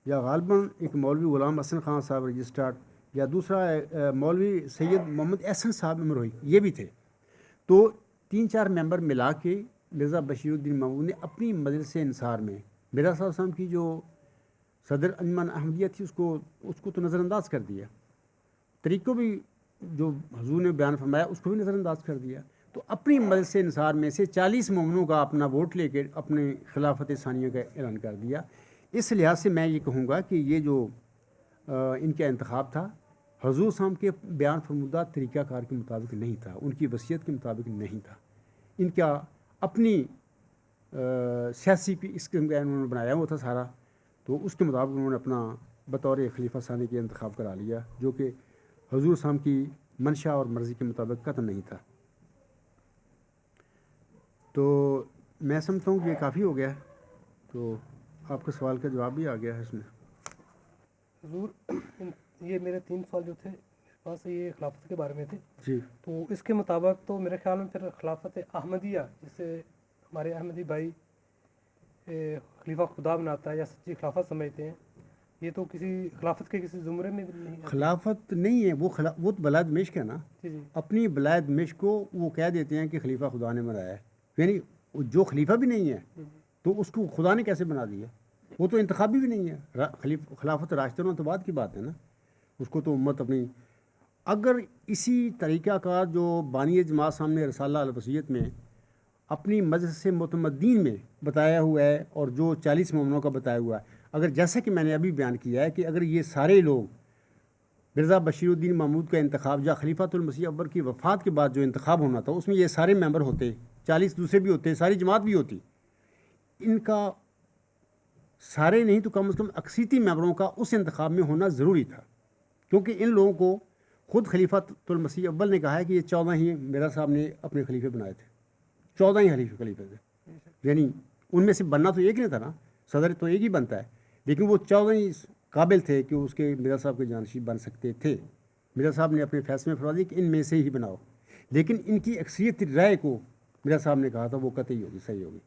یا غالباً ایک مولوی غلام حسن خان صاحب رجسٹرڈ، یا دوسرا مولوی سید محمد احسن صاحب امروہی، یہ بھی تھے۔ تو 3-4 ممبر ملا کے مرزا بشیر الدین محمود نے اپنی مجلس انصار میں مرزا صاحب کی جو صدر انجمن احمدیہ تھی اس کو تو نظر انداز کر دیا، طریقوں بھی جو حضور نے بیان فرمایا اس کو بھی نظر انداز کر دیا۔ تو اپنی مجلس انصار میں سے 40 مومنوں کا اپنا ووٹ لے کے اپنے خلافت ثانیہ کا اعلان کر دیا۔ اس لحاظ سے میں یہ کہوں گا کہ یہ جو ان کا انتخاب تھا حضور صاحب کے بیان فرمودہ طریقہ کار کے مطابق نہیں تھا، ان کی وصیت کے مطابق نہیں تھا، ان کا اپنی سیاسی اس قسم کا انہوں نے بنایا ہوا تھا سارا، تو اس کے مطابق انہوں نے اپنا بطور خلیفہ ثانی کے انتخاب کرا لیا، جو کہ حضور صاحب کی منشا اور مرضی کے مطابق قطع نہیں تھا۔ تو میں سمجھتا ہوں کہ یہ کافی ہو گیا ہے، تو آپ کے سوال کا جواب بھی آ گیا ہے اس میں۔ حضور یہ میرے 3 سوال جو تھے میرے پاس یہ خلافت کے بارے میں تھے جی، تو اس کے مطابق تو میرے خیال میں پھر خلافت احمدیہ جسے ہمارے احمدی بھائی خلیفہ خدا بناتا ہے یا سچی خلافت سمجھتے ہیں، یہ تو کسی خلافت کے کسی زمرے میں نہیں ہے۔ خلافت نہیں ہے وہ وہ تو بلاد مشق ہے نا، جی اپنی بلاد مشق کو وہ کہہ دیتے ہیں کہ خلیفہ خدا نے بنایا ہے، یعنی جو خلیفہ بھی نہیں ہے تو اس کو خدا نے کیسے بنا دیا؟ وہ تو انتخابی بھی نہیں ہے، خلافت راشدوں تو بعد کی بات ہے نا، اس کو تو امت اپنی، اگر اسی طریقہ کا جو بانی جماعت سامنے رسالہ الوصیت میں اپنی مجلس متمدین میں بتایا ہوا ہے اور جو 40 مومنوں کا بتایا ہوا ہے، اگر جیسا کہ میں نے ابھی بیان کیا ہے کہ اگر یہ سارے لوگ مرزا بشیر الدین محمود کا انتخاب یا خلیفۃ المسیح اکبر کی وفات کے بعد جو انتخاب ہونا تھا اس میں یہ سارے ممبر ہوتے، 40 دوسرے بھی ہوتے، ساری جماعت بھی ہوتی، ان کا سارے نہیں تو کم از کم اکثریتی ممبروں کا اس انتخاب میں ہونا ضروری تھا، کیونکہ ان لوگوں کو خود خلیفۃ المسیح اول نے کہا ہے کہ یہ 14 ہی مرزا صاحب نے اپنے خلیفے بنائے تھے، 14 ہی خلیفے تھے، یعنی ان میں سے بننا تو ایک نہیں تھا نا، صدر تو ایک ہی بنتا ہے، لیکن وہ 14 ہی قابل تھے کہ اس کے مرزا صاحب کے جانشین بن سکتے تھے۔ مرزا صاحب نے اپنے فیصلے میں فرما دیا کہ ان میں سے ہی بناؤ، لیکن ان کی اکثریت رائے کو مرزا صاحب نے کہا تھا وہ قطعی ہوگی، صحیح ہوگی۔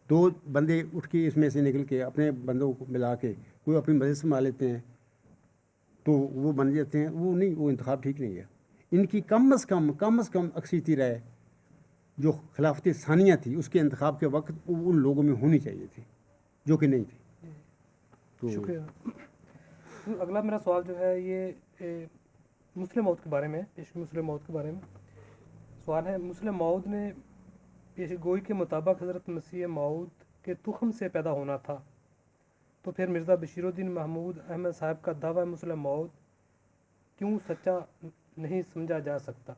2 بندے اٹھ کے اس میں سے نکل کے اپنے بندوں کو ملا کے کوئی اپنی مرضی سے مان لیتے ہیں تو وہ بن جاتے ہیں، وہ نہیں، وہ انتخاب ٹھیک نہیں ہے۔ ان کی کم از کم اکثریتی رائے جو خلافت ثانیہ تھی اس کے انتخاب کے وقت ان لوگوں میں ہونی چاہیے تھی، جو کہ نہیں تھی۔ تو شکریہ۔ اگلا میرا سوال جو ہے یہ مسلم موعود کے بارے میں ہے، عشق مسلم موعود کے بارے میں سوال ہے۔ مسلم موعود نے پیش گوئی کے مطابق حضرت مسیح موعود کے تخم سے پیدا ہونا تھا، تو پھر مرزا بشیر الدین محمود احمد صاحب کا دعویٰ مسلم موعود کیوں سچا نہیں سمجھا جا سکتا؟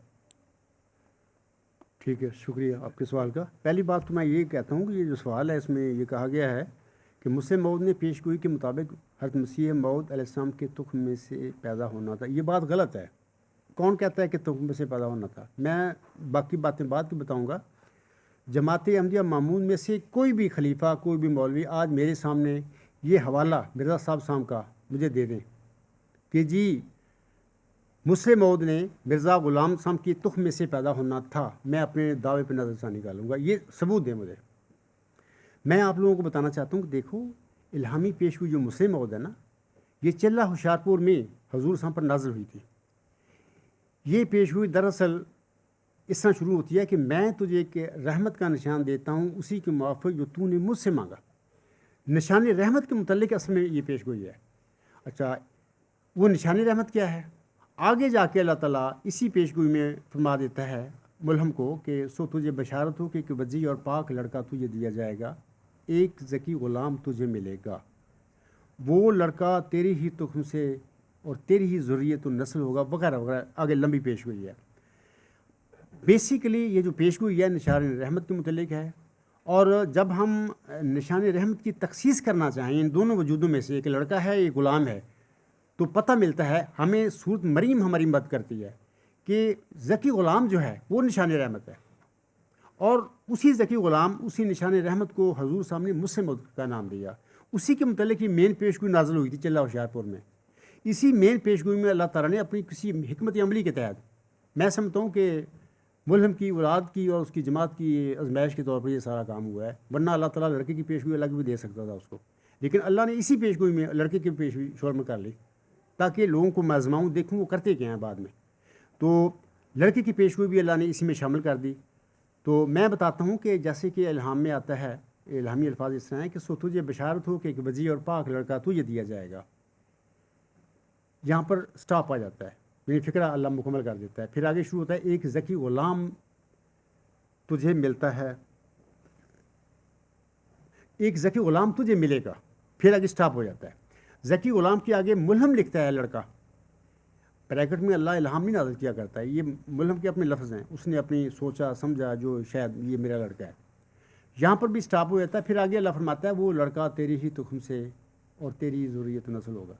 ٹھیک ہے، شکریہ آپ کے سوال کا۔ پہلی بات تو میں یہ کہتا ہوں کہ یہ جو سوال ہے اس میں یہ کہا گیا ہے کہ مسلم موعود نے پیش گوئی کے مطابق حضرت مسیح موعود علیہ السلام کے تخم میں سے پیدا ہونا تھا، یہ بات غلط ہے۔ کون کہتا ہے کہ تخم میں سے پیدا ہونا تھا؟ میں باقی باتیں بعد کی بتاؤں گا۔ جماعت احمدیہ مامون میں سے کوئی بھی خلیفہ، کوئی بھی مولوی آج میرے سامنے یہ حوالہ مرزا صاحب کا مجھے دے دیں کہ جی مسلم موعود نے مرزا غلام صاحب کی تخم میں سے پیدا ہونا تھا، میں اپنے دعوے پہ نظر ثانی نکالوں گا، یہ ثبوت دیں مجھے۔ میں آپ لوگوں کو بتانا چاہتا ہوں کہ دیکھو الہامی پیشگوئی جو مسلم موعود ہے نا، یہ چلہ ہوشیارپور میں حضور صاحب پر نازل ہوئی تھی۔ یہ پیشگوئی دراصل اس طرح شروع ہوتی ہے کہ میں تجھے ایک رحمت کا نشان دیتا ہوں اسی کے موافق جو تو نے مجھ سے مانگا۔ نشان رحمت کے متعلق اصل میں یہ پیشگوئی ہے۔ اچھا، وہ نشان رحمت کیا ہے؟ آگے جا کے اللہ تعالیٰ اسی پیشگوئی میں فرما دیتا ہے ملہم کو کہ سو تجھے بشارت ہو کہ ایک وجیح اور پاک لڑکا تجھے دیا جائے گا، ایک ذکی غلام تجھے ملے گا، وہ لڑکا تیری ہی تخم سے اور تیری ہی ذریت و نسل ہوگا، وغیرہ وغیرہ، آگے لمبی پیشگوئی ہے۔ بیسیکلی یہ جو پیشگوئی ہے نشان رحمت کے متعلق ہے، اور جب ہم نشان رحمت کی تخصیص کرنا چاہیں ان دونوں وجودوں میں سے، ایک لڑکا ہے ایک غلام ہے، تو پتہ ملتا ہے ہمیں سورت مریم ہماری مدد کرتی ہے کہ ذکی غلام جو ہے وہ نشان رحمت ہے، اور اسی ذکی غلام، اسی نشان رحمت کو حضور صاحب نے مسلم موعود کا نام دیا۔ اسی کے متعلق یہ مین پیشگوئی نازل ہوئی تھی چلہ ہوشیارپور میں۔ اسی مین پیشگوئی میں اللہ تعالیٰ نے اپنی کسی حکمت عملی کے تحت، میں سمجھتا ہوں کہ ملہم کی اولاد کی اور اس کی جماعت کی آزمائش کے طور پر یہ سارا کام ہوا ہے، ورنہ اللہ تعالیٰ لڑکے کی پیشگوئی الگ بھی دے سکتا تھا اس کو، لیکن اللہ نے اسی پیشگوئی میں لڑکے کی پیشگوئی شور کر لی تاکہ لوگوں کو میں آزماؤں، دیکھوں وہ کرتے کیا ہیں بعد میں۔ تو لڑکے کی پیشگوئی بھی اللہ نے اسی میں شامل کر دی۔ تو میں بتاتا ہوں کہ جیسے کہ الہام میں آتا ہے، الہامی الفاظ اس طرح ہیں کہ سو تجھے بشارت ہو کہ ایک وجیح اور پاک لڑکا تجھے دیا جائے گا، یہاں پر سٹاپ آ جاتا ہے، یعنی فکرہ اللہ مکمل کر دیتا ہے۔ پھر آگے شروع ہوتا ہے ایک ذکی غلام تجھے ملتا ہے، ایک ذکی غلام تجھے ملے گا، پھر آگے سٹاپ ہو جاتا ہے۔ ذکی غلام کے آگے ملہم لکھتا ہے لڑکا، بریکٹ میں اللہ الہام نہیں نازل کیا کرتا ہے، یہ ملہم کے اپنے لفظ ہیں، اس نے اپنی سوچا سمجھا جو شاید یہ میرا لڑکا ہے، یہاں پر بھی سٹاپ ہو جاتا ہے۔ پھر آگے اللہ فرماتا ہے وہ لڑکا تیری ہی تخم سے اور تیری ذریت نسل ہوگا۔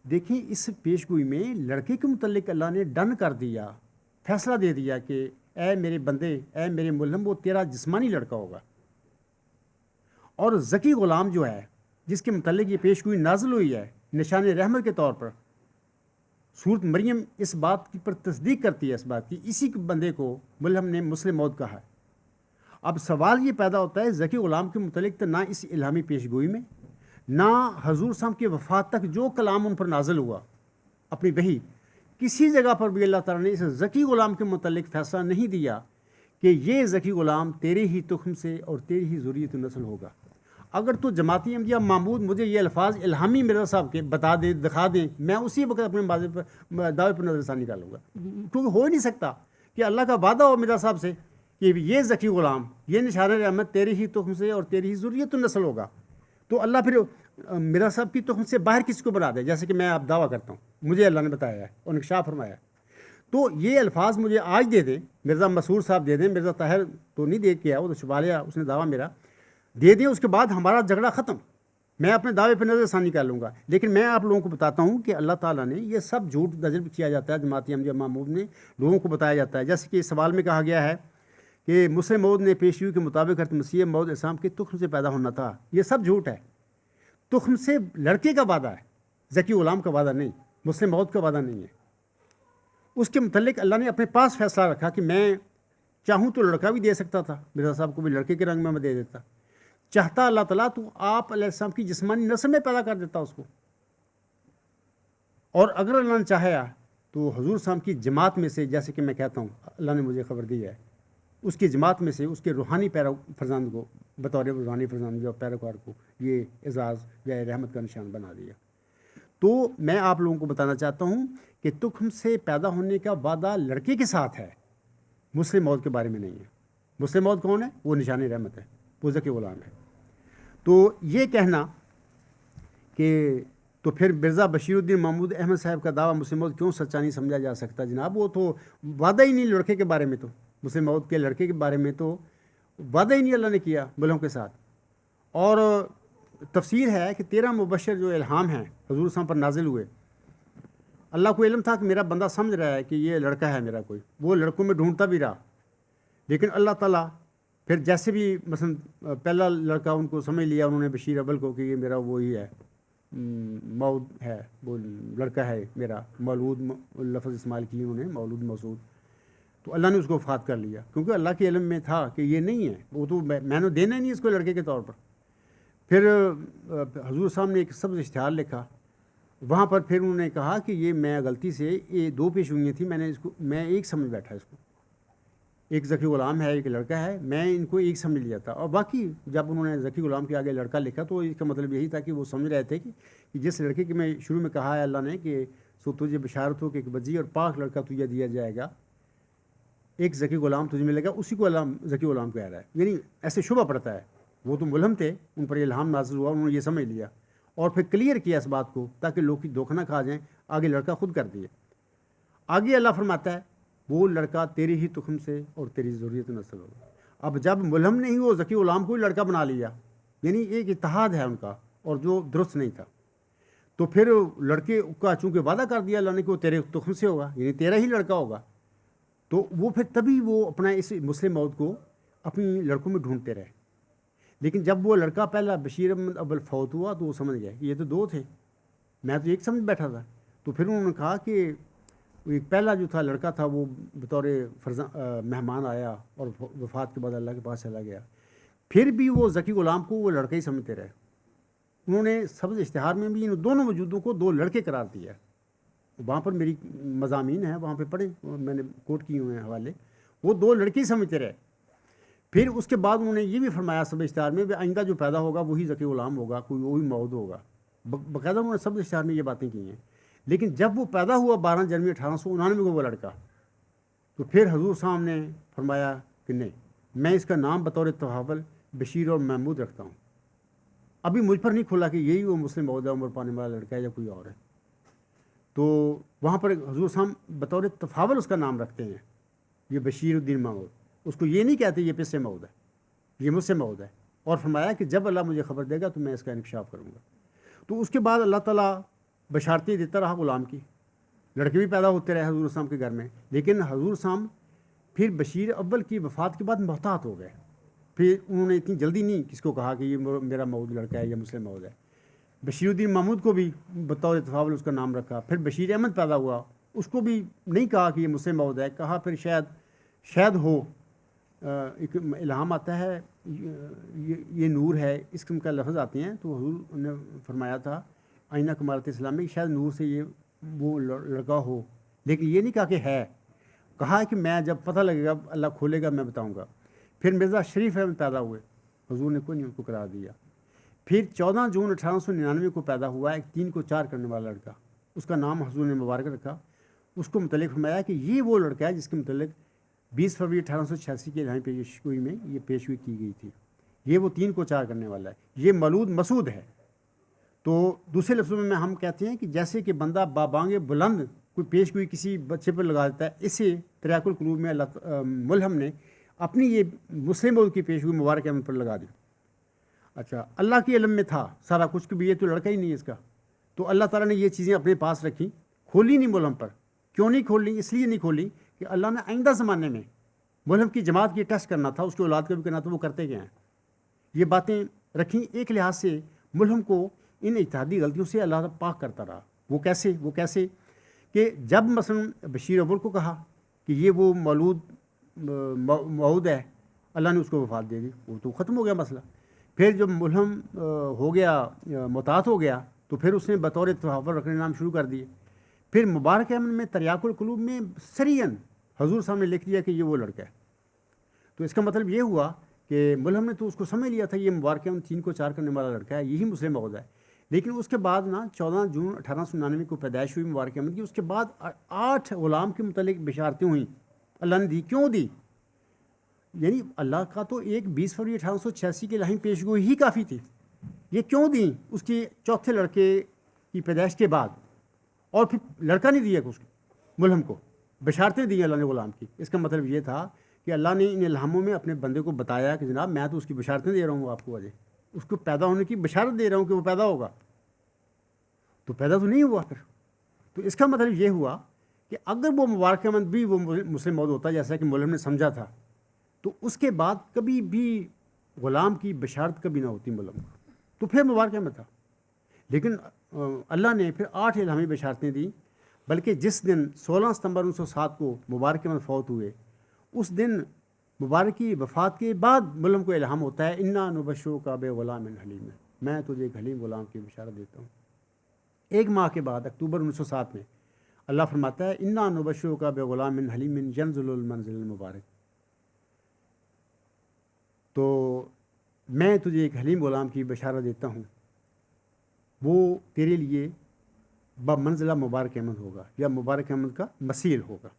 دیکھیں اس پیشگوئی میں لڑکے کے متعلق اللہ نے ڈن کر دیا، فیصلہ دے دیا کہ اے میرے بندے، اے میرے ملہم، وہ تیرا جسمانی لڑکا ہوگا۔ اور ذکی غلام جو ہے جس کے متعلق یہ پیشگوئی نازل ہوئی ہے نشان رحمت کے طور پر، سورت مریم اس بات کی پر تصدیق کرتی ہے، اس بات کی، اسی بندے کو ملہم نے مسلم موعود کہا ہے۔ اب سوال یہ پیدا ہوتا ہے ذکی غلام کے متعلق تو نہ اس الہامی پیشگوئی میں، نہ حضور صاحب کی وفات تک جو کلام ان پر نازل ہوا اپنی وحی، کسی جگہ پر بھی اللہ تعالیٰ نے اس ذکی غلام کے متعلق فیصلہ نہیں دیا کہ یہ ذکی غلام تیرے ہی تخم سے اور تیری ہی ذریت نسل ہوگا۔ اگر تو جماعتی احمدیہ معبود مجھے یہ الفاظ الہامی مرزا صاحب کے بتا دے، دکھا دیں، میں اسی وقت اپنے دعوے پر نظر ثانی نکالوں گا، کیونکہ ہو ہی نہیں سکتا کہ اللہ کا وعدہ ہو مرزا صاحب سے کہ یہ ذکی غلام، یہ نشان رحمت تیری ہی تخم سے اور تیری ہی ذریت نسل ہوگا، تو اللہ پھر مرزا صاحب کی تخم سے باہر کسی کو بنا دے، جیسے کہ میں آپ دعویٰ کرتا ہوں مجھے اللہ نے بتایا ہے اور انکشاف فرمایا ہے۔ تو یہ الفاظ مجھے آج دے دیں، مرزا مسعود صاحب دے دیں، مرزا طاہر تو نہیں دے کے آیا، وہ تو چھپا لیا اس نے دعویٰ میرا، دے دیں، اس کے بعد ہمارا جھگڑا ختم، میں اپنے دعوے پہ نظر ثانی کر لوں گا، لیکن میں آپ لوگوں کو بتاتا ہوں کہ اللہ تعالیٰ نے یہ سب جھوٹ نظر کیا جاتا ہے جماعت احمدیہ محمود نے لوگوں کو بتایا جاتا ہے، جیسے کہ سوال میں کہا گیا ہے کہ مسلم موعود نے پیشگوئی کے مطابق حضرت مسیح موعود اسلام کے تخم سے پیدا ہونا تھا۔ یہ سب جھوٹ ہے۔ تخم سے لڑکے کا وعدہ ہے، ذکی غلام کا وعدہ نہیں، مسلم موعود کا وعدہ نہیں ہے۔ اس کے متعلق اللہ نے اپنے پاس فیصلہ رکھا کہ میں چاہوں تو لڑکا بھی دے سکتا تھا، مرزا صاحب کو بھی لڑکے کے رنگ میں دے دیتا، چاہتا اللہ تعالیٰ تو آپ علیہ السلام کی جسمانی نسل میں پیدا کر دیتا اس کو، اور اگر اللہ نے چاہا تو حضور صاحب کی جماعت میں سے، جیسے کہ میں کہتا ہوں اللہ نے مجھے خبر دی ہے، اس کی جماعت میں سے اس کے روحانی فرزند کو بطور روحانی فرزند یا پیروکار کو یہ اعزاز یا رحمت کا نشان بنا دیا۔ تو میں آپ لوگوں کو بتانا چاہتا ہوں کہ تخم سے پیدا ہونے کا وعدہ لڑکے کے ساتھ ہے، مسلم موعود کے بارے میں نہیں ہے۔ مسلم موعود کون ہے؟ وہ نشان رحمت ہے، وہ ذکی غلام ہے۔ تو یہ کہنا کہ تو پھر مرزا بشیر الدین محمود احمد صاحب کا دعویٰ مسلم موعود کیوں سچا نہیں سمجھا جا سکتا؟ جناب وہ تو وعدہ ہی نہیں لڑکے کے بارے میں، تو مسلم موعود کے لڑکے کے بارے میں تو وعدہ ہی نہیں اللہ نے کیا ملوں کے ساتھ۔ اور تفسیر ہے کہ 13 مبشر جو الہام ہیں حضور صاحب پر نازل ہوئے، اللہ کو علم تھا کہ میرا بندہ سمجھ رہا ہے کہ یہ لڑکا ہے میرا کوئی، وہ لڑکوں میں ڈھونڈتا بھی رہا، لیکن اللہ تعالیٰ پھر جیسے بھی مثلا پہلا لڑکا ان کو سمجھ لیا انہوں نے بشیر اول کو کہ یہ میرا وہی ہے، موعود ہے، وہ لڑکا ہے میرا، مولود لفظ استعمال کی انہوں نے، مولود مسعود، تو اللہ نے اس کو وفات کر لیا، کیونکہ اللہ کے علم میں تھا کہ یہ نہیں ہے، وہ تو میں نے دینا ہی نہیں اس کو لڑکے کے طور پر۔ پھر حضور صاحب نے ایک سبز اشتہار لکھا، وہاں پر پھر انہوں نے کہا کہ یہ میں غلطی سے یہ 2 پیشگوئیاں تھیں، میں ایک سمجھ بیٹھا اس کو، ایک ذکی غلام ہے ایک لڑکا ہے، میں ان کو ایک سمجھ لیا تھا۔ اور باقی جب انہوں نے ذکی غلام کے آگے لڑکا لکھا تو اس کا مطلب یہی تھا کہ وہ سمجھ رہے تھے کہ جس لڑکے کی میں شروع میں کہا ہے اللہ نے کہ سو تجھے بشارت ہو کہ ایک بجی اور پاک لڑکا تجھے دیا جائے گا، ایک ذکی غلام تجھے ملے گا، اسی کو اللہ ذکی غلام کہہ رہا ہے، یعنی ایسے شبہ پڑتا ہے۔ وہ تو ملہم تھے، ان پر الہام نازل ہوا، انہوں نے یہ سمجھ لیا اور پھر کلیئر کیا اس بات کو تاکہ لوگ دھوکہ نہ کھا جائیں، آگے لڑکا خود کر دیے۔ آگے اللہ فرماتا ہے وہ لڑکا تیری ہی تخم سے اور تیری ذریت نسل ہوگا۔ اب جب ملہم نے ہی وہ ذکی غلام کو ہی لڑکا بنا لیا، یعنی ایک اتحاد ہے ان کا اور جو درست نہیں تھا، تو پھر لڑکے کا چونکہ وعدہ کر دیا اللہ نے کہ وہ تیرے تخم سے ہوگا، یعنی تیرا ہی لڑکا ہوگا، تو وہ پھر تبھی وہ اپنا اس مسلم موعود کو اپنی لڑکوں میں ڈھونڈتے رہے۔ لیکن جب وہ لڑکا پہلا بشیر احمد اول فوت ہوا تو وہ سمجھ گیا کہ یہ تو 2 تھے، میں تو ایک سمجھ بیٹھا تھا۔ تو پھر انہوں نے کہا کہ ایک پہلا جو تھا لڑکا تھا وہ بطور مہمان آیا اور وفات کے بعد اللہ کے پاس چلا گیا، پھر بھی وہ ذکی غلام کو وہ لڑکا ہی سمجھتے رہے۔ انہوں نے سبز اشتہار میں بھی ان دونوں وجودوں کو 2 لڑکے قرار دیا، وہاں پر میری مضامین ہیں، وہاں پہ پڑھیں، میں نے کوٹ کیے ہوئے ہیں حوالے، وہ 2 لڑکے ہی سمجھتے رہے۔ پھر اس کے بعد انہوں نے یہ بھی فرمایا سب اشتہار میں آئندہ جو پیدا ہوگا وہی ذکی غلام ہوگا، کوئی وہی موعود ہوگا، باقاعدہ انہوں نے سب اشتہار میں یہ باتیں کی ہیں۔ لیکن جب وہ پیدا ہوا 12 جنوری 1899 کو وہ لڑکا، تو پھر حضور صاحب نے فرمایا کہ نہیں، میں اس کا نام بطور تحول بشیر اور محمود رکھتا ہوں۔ ابھی مجھ پر نہیں کھلا کہ یہی وہ مسلم موعود عمر پانے والا لڑکا ہے یا کوئی اور ہے، تو وہاں پر حضور صاحب بطور تفاول اس کا نام رکھتے ہیں، یہ بشیر الدین محمود، اس کو یہ نہیں کہتے یہ پس موعود ہے، یہ مجھ سے موعود ہے، اور فرمایا کہ جب اللہ مجھے خبر دے گا تو میں اس کا انکشاف کروں گا۔ تو اس کے بعد اللہ تعالیٰ بشارتیں دیتا رہا غلام کی، لڑکے بھی پیدا ہوتے رہے حضور صاحب کے گھر میں، لیکن حضور صاحب پھر بشیر اول کی وفات کے بعد محتاط ہو گئے، پھر انہوں نے اتنی جلدی نہیں کس کو کہا کہ یہ میرا موعود لڑکا ہے یا مسلم موعود ہے۔ بشیر الدین محمود کو بھی بطور تفاول اس کا نام رکھا، پھر بشیر احمد پیدا ہوا، اس کو بھی نہیں کہا کہ یہ مسلم موعود ہے، کہا پھر شاید ہو، ایک الہام آتا ہے یہ نور ہے، اس قسم کا لفظ آتے ہیں، تو حضور نے فرمایا تھا آئینہ کمالت اسلام میں شاید نور سے یہ وہ لڑکا ہو، لیکن یہ نہیں کہا کہ ہے، کہا کہ میں جب پتہ لگے گا اللہ کھولے گا میں بتاؤں گا۔ پھر مرزا شریف احمد پیدا ہوئے، حضور نے کوئی نہیں ان کو قرار دیا۔ پھر 14 جون 1899 کو پیدا ہوا ایک 3 کو 4 کرنے والا لڑکا، اس کا نام حضور نے مبارک رکھا، اس کو متعلق فرمایا کہ یہ وہ لڑکا ہے جس کے متعلق 20 فروری 1886 کے الہامی پیشگوئی میں یہ پیشگوئی کی گئی تھی، یہ وہ 3 کو 4 کرنے والا ہے، یہ مولود مسعود ہے۔ تو دوسرے لفظوں میں ہم کہتے ہیں کہ جیسے کہ بندہ بابانگ بلند کوئی پیشگوئی کسی بچے پر لگا دیتا ہے، اسے تریاق القلوب میں اللہ ملہم نے اپنی یہ مسلم موعود کی پیشگوئی مبارک احمد پر لگا دی۔ اچھا اللہ کے علم میں تھا سارا کچھ کہ بھی یہ تو لڑکا ہی نہیں ہے اس کا، تو اللہ تعالیٰ نے یہ چیزیں اپنے پاس رکھی، کھولی نہیں ملہم پر. کیوں نہیں کھولی؟ اس لیے نہیں کھولی کہ اللہ نے آئندہ زمانے میں ملہم کی جماعت کی ٹیسٹ کرنا تھا، اس کی اولاد کا بھی کرنا تھا. وہ کرتے گئے ہیں. یہ باتیں رکھیں ایک لحاظ سے ملہم کو ان اجتہادی غلطیوں سے اللہ تعالیٰ پاک کرتا رہا. وہ کیسے کہ جب مثلا بشیر اول کو کہا کہ یہ وہ موعود ہے، اللہ نے اس کو وفات دے دی، وہ تو ختم ہو گیا مسئلہ. پھر جب ملہم ہو گیا، مطاعت ہو گیا، تو پھر اس نے بطور تحفظ رکھنے نام شروع کر دیے. پھر مبارک احمد میں تریاق القلوب میں سریعاً حضور صاحب نے لکھ دیا کہ یہ وہ لڑکا ہے. تو اس کا مطلب یہ ہوا کہ ملہم نے تو اس کو سمجھ لیا تھا یہ مبارک احمد 3 کو 4 کرنے والا لڑکا ہے، یہی مسلم موعود ہے. لیکن اس کے بعد نا 14 جون 1899 کو پیدائش ہوئی مبارک احمد کی. اس کے بعد 8 غلام کے متعلق بشارتیں ہوئیں اللہ نے دی. کیوں دی؟ یعنی اللہ کا تو ایک 20 فروری 1886 کی الہی پیش گوئی ہی کافی تھی. یہ کیوں دیں اس کے چوتھے لڑکے کی پیدائش کے بعد؟ اور پھر لڑکا نہیں دیا اس ملہم کو، بشارتیں دی اللہ نے غلام کی. اس کا مطلب یہ تھا کہ اللہ نے ان الہاموں میں اپنے بندے کو بتایا کہ جناب میں تو اس کی بشارتیں دے رہا ہوں آپ کو، وجہ اس کو پیدا ہونے کی بشارت دے رہا ہوں کہ وہ پیدا ہوگا. تو پیدا تو نہیں ہوا پھر. تو اس کا مطلب یہ ہوا کہ اگر وہ مبارک احمد بھی وہ مسلم موعود ہوتا جیسا کہ ملہم نے سمجھا تھا، تو اس کے بعد کبھی بھی غلام کی بشارت کبھی نہ ہوتی ملہم کو، تو پھر مبارک احمد تھا. لیکن اللہ نے پھر 8 الہامی بشارتیں دیں. بلکہ جس دن 16 ستمبر 1907 کو مبارک احمد فوت ہوئے، اس دن مبارک کی وفات کے بعد ملہم کو الہام ہوتا ہے انا نبشرک بغلام حلیم، میں تجھے ایک حلیم غلام کی بشارت دیتا ہوں. 1 ماہ کے بعد اکتوبر 1907 میں اللہ فرماتا ہے انا نبشرک بغلام حلیم ینزل المنزل المبارک. تو میں تجھے ایک حلیم غلام کی بشارت دیتا ہوں، وہ تیرے لیے بمنزلہ مبارک احمد ہوگا، یا مبارک احمد کا مثیل ہوگا.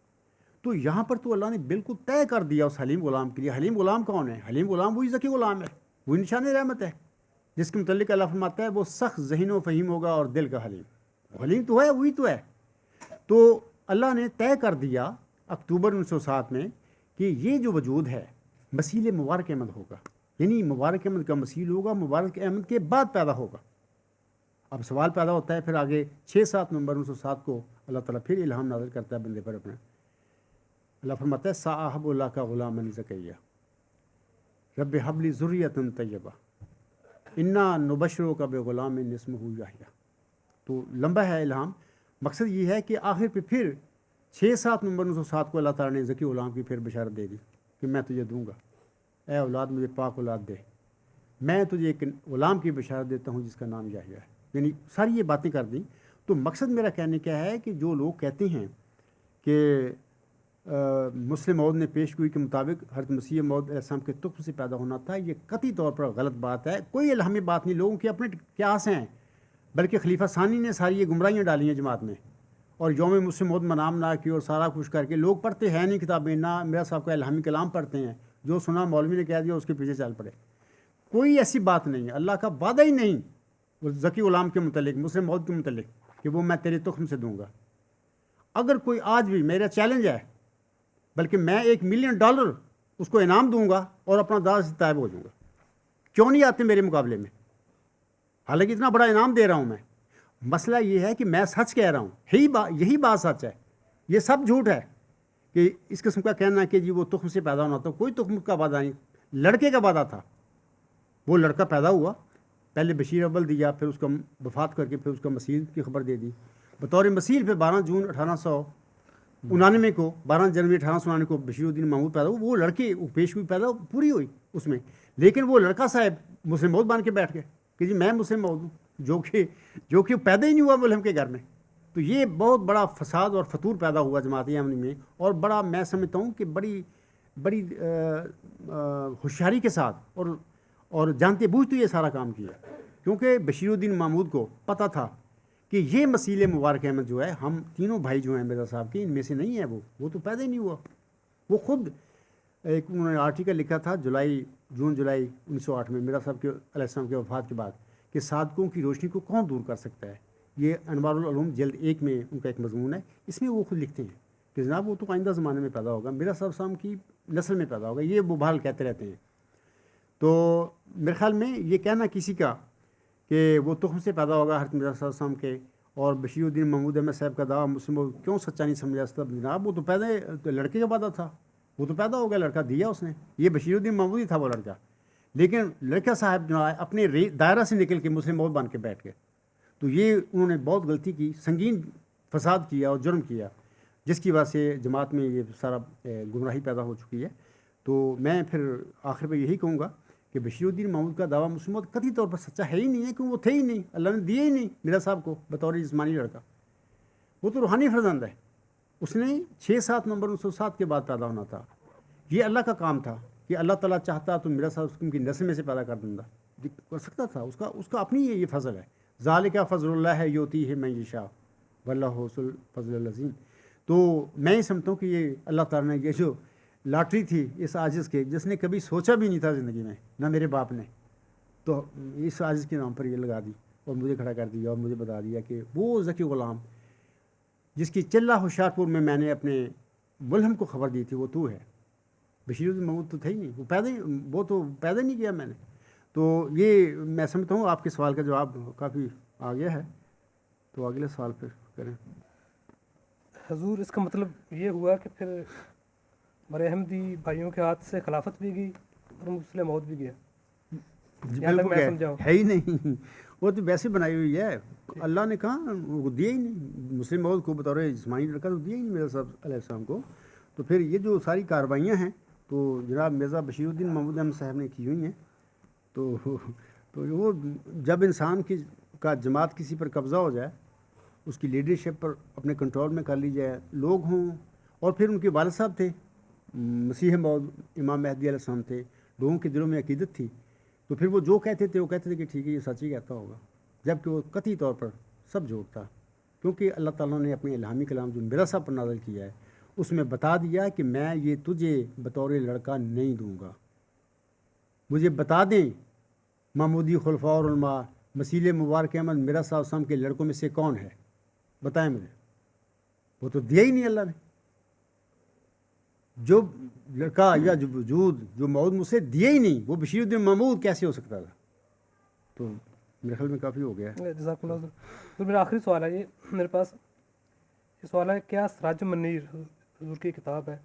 تو یہاں پر تو اللہ نے بالکل طے کر دیا اس حلیم غلام کے لیے. حلیم غلام کون ہے؟ حلیم غلام وہی ذکی غلام ہے، وہی نشان رحمت ہے، جس کے متعلق اللہ فرماتا ہے وہ سخت ذہین و فہیم ہوگا اور دل کا حلیم. حلیم تو ہے، وہی تو ہے. تو اللہ نے طے کر دیا اکتوبر 1907 میں کہ یہ جو وجود ہے مثیل مبارک احمد ہوگا، یعنی مبارک احمد کا مثیل ہوگا، مبارک احمد کے بعد پیدا ہوگا. اب سوال پیدا ہوتا ہے پھر آگے 6-7 نومبر 1907 کو اللہ تعالیٰ پھر الہام نازل کرتا ہے بندے پر اپنا. اللہ فرماتا ہے صاحب اللہ کا غلام زکیہ رب حبلی ذریۃ طیبہ انا نبشرک بغلام اسمہ یحییٰ. تو لمبا ہے الہام. مقصد یہ ہے کہ آخر پہ پھر 6-7 نومبر 1907 کو اللہ تعالیٰ نے ذکی غلام کی پھر بشارت دے دی کہ میں تجھے دوں گا، اے اولاد مجھے پاک اولاد دے، میں تجھے ایک غلام کی بشارت دیتا ہوں جس کا نام یحییٰ ہے. یعنی ساری یہ باتیں کر دیں. تو مقصد میرا کہنے کیا ہے کہ جو لوگ کہتے ہیں کہ مسلم موعود نے پیش گوئی کے مطابق حضرت مسیح موعود علیہ السلام کے تخم سے پیدا ہونا تھا، یہ قطعی طور پر غلط بات ہے. کوئی الہامی بات نہیں، لوگوں کے اپنے قیاس ہیں. بلکہ خلیفہ ثانی نے ساری یہ گمراہیاں ڈالی ہیں جماعت میں، اور یوم مسلم موعود منام نہ کی اور سارا کچھ کر کے لوگ پڑھتے ہیں نہیں کتابیں، نہ میرا صاحب کا الہامی کلام پڑھتے ہیں، جو سنا مولوی نے کہہ دیا اس کے پیچھے چل پڑے. کوئی ایسی بات نہیں ہے، اللہ کا وعدہ ہی نہیں وہ ذکی غلام کے متعلق، مسلم موعود کے متعلق کہ وہ میں تیرے تخم سے دوں گا. اگر کوئی آج بھی، میرا چیلنج ہے، بلکہ میں $1 ملین اس کو انعام دوں گا اور اپنا داغ سے طائب ہو جاؤں گا. کیوں نہیں آتے میرے مقابلے میں؟ حالانکہ اتنا بڑا انعام دے رہا ہوں میں. مسئلہ یہ ہے کہ میں سچ کہہ رہا ہوں، یہی بات سچ ہے. یہ سب جھوٹ ہے کہ اس قسم کا کہنا کہ جی وہ تخم سے پیدا ہونا تھا. کوئی تخم کا وعدہ نہیں، لڑکے کا وعدہ تھا. وہ لڑکا پیدا ہوا، پہلے بشیر اول دیا، پھر اس کا وفات کر کے پھر اس کا مثیل کی خبر دے دی. بطور مثیل پھر 12 جون 1899 کو، 12 جنوری 1899 کو بشیر الدین محمود پیدا ہوا. وہ لڑکے پیش ہوئی پیدا پوری ہوئی اس میں، لیکن وہ لڑکا صاحب مسلم موعود بن کے بیٹھ گئے کہ جی میں مسلم موعود ہوں، جو کہ پیدا ہی نہیں ہوا ملہم کے گھر میں. تو یہ بہت بڑا فساد اور فتور پیدا ہوا جماعت احمدی میں، اور بڑا میں سمجھتا ہوں کہ بڑی ہوشیاری کے ساتھ اور جانتے بوجھتے یہ سارا کام کیا، کیونکہ بشیر الدین محمود کو پتہ تھا کہ یہ مثیل مبارک احمد جو ہے، ہم تینوں بھائی جو ہیں مرزا صاحب کے، ان میں سے نہیں ہے. وہ تو پیدا ہی نہیں ہوا. وہ خود ایک انہوں نے آرٹیکل لکھا تھا جون جولائی 1908 میں مرزا صاحب کے علیہ السلام کے وفات کے بعد کہ صادقوں کی روشنی کو کون دور کر سکتا ہے. یہ انوار العلوم جلد 1 میں ان کا ایک مضمون ہے. اس میں وہ خود لکھتے ہیں کہ جناب وہ تو آئندہ زمانے میں پیدا ہوگا، مرزا صاحب کی نسل میں پیدا ہوگا. یہ وہ بحال کہتے رہتے ہیں. تو میرے خیال میں یہ کہنا کسی کا کہ وہ تخم سے پیدا ہوگا حضرت مرزا صلی اللہ علیہ وسلم کے، اور بشیر الدین محمود احمد صاحب کا دعویٰ مسلم کیوں سچا نہیں سمجھا سکتا؟ جناب وہ تو پیدا لڑکے کا پیدا تھا، وہ تو پیدا ہو گیا، لڑکا دیا اس نے، یہ بشیر الدین محمود ہی تھا وہ لڑکا، لیکن لڑکا صاحب جو ہے اپنے دائرہ سے نکل کے مسلم موت بن کے بیٹھ گئے. تو یہ انہوں نے بہت غلطی کی، سنگین فساد کیا اور جرم کیا، جس کی وجہ سے جماعت میں یہ سارا گمراہی پیدا ہو چکی ہے. تو میں پھر آخر پہ یہی کہوں گا کہ بشیر الدین محمود کا دعویٰ مسلم موت قطعی طور پر سچا ہے ہی نہیں ہے، کیوں وہ تھے ہی نہیں، اللہ نے دیے ہی نہیں مرزا صاحب کو بطور جسمانی لڑکا. وہ تو روحانی فرزند ہے، اس نے 6-7 نومبر 1907 کے بعد پیدا ہونا تھا. یہ اللہ کا کام تھا کہ اللہ تعالیٰ چاہتا تو مرزا صاحب کی نسل میں سے پیدا کر دوں گا، کر سکتا تھا، اس کا اپنی یہ فضل ہے. ذالک فضل اللہ ہے یوتی ہے من یشاء واللہ ذو الفضل العظیم. تو میں یہ سمجھتا ہوں کہ یہ اللہ تعالیٰ نے یہ جو لاٹری تھی اس عاجز کے، جس نے کبھی سوچا بھی نہیں تھا زندگی میں، نہ میرے باپ نے، تو اس عاجز کے نام پر یہ لگا دی اور مجھے کھڑا کر دیا اور مجھے بتا دیا کہ وہ ذکی غلام جس کی چلہ ہوشیارپور میں نے اپنے ملہم کو خبر دی تھی وہ تو ہے. بشیر الدین محمود تو تھے ہی نہیں، وہ تو پیدا نہیں کیا میں نے. تو یہ میں سمجھتا ہوں آپ کے سوال کا جواب کافی آ گیا ہے. تو اگلے سوال پھر کریں. حضور اس کا مطلب یہ ہوا کہ پھر ہمارے احمدی بھائیوں کے ہاتھ سے خلافت بھی گئی اور مسلم موت بھی گیا؟ بالکل ہے ہی نہیں، وہ تو ویسے بنائی ہوئی ہے. اللہ نے کہا وہ دیا ہی نہیں، مسلم موت کو بطور جسمانی لڑکا تو دیا ہی نہیں مرزا صاحب علیہ السلام کو. تو پھر یہ جو ساری کارروائیاں ہیں تو جناب مرزا بشیر الدین محمود احمد صاحب نے کی ہوئی ہیں. تو وہ جب انسان کا جماعت کسی پر قبضہ ہو جائے، اس کی لیڈرشپ پر اپنے کنٹرول میں کر لی جائے، لوگ ہوں، اور پھر ان کے والد صاحب تھے مسیح موعود امام مہدی علیہ السلام تھے، لوگوں کے دلوں میں عقیدت تھی، تو پھر وہ جو کہتے تھے وہ کہتے تھے کہ ٹھیک ہے یہ سچ ہی کہتا ہوگا، جبکہ وہ قطعی طور پر سب جھوٹ تھا. کیونکہ اللہ تعالیٰ نے اپنے الہامی کلام جو مرزا صاحب پر نازل کیا ہے اس میں بتا دیا کہ میں یہ تجھے بطور لڑکا نہیں دوں گا. مجھے بتا دیں محمودی خلفاء اور علماء مسیل مبارک احمد مرزا صاحب وسلم کے لڑکوں میں سے کون ہے، بتائیں مجھے. وہ تو دیا ہی نہیں اللہ نے. جو لڑکا یا جو وجود جو موعود مجھ سے دیا ہی نہیں، وہ بشیر الدین محمود کیسے ہو سکتا تھا؟ تو میرے خیال میں کافی ہو گیا. جزاک اللہ. تو میرا آخری سوال ہے، یہ میرے پاس یہ سوال ہے، کیا سراج منیر حضور کی کتاب ہے،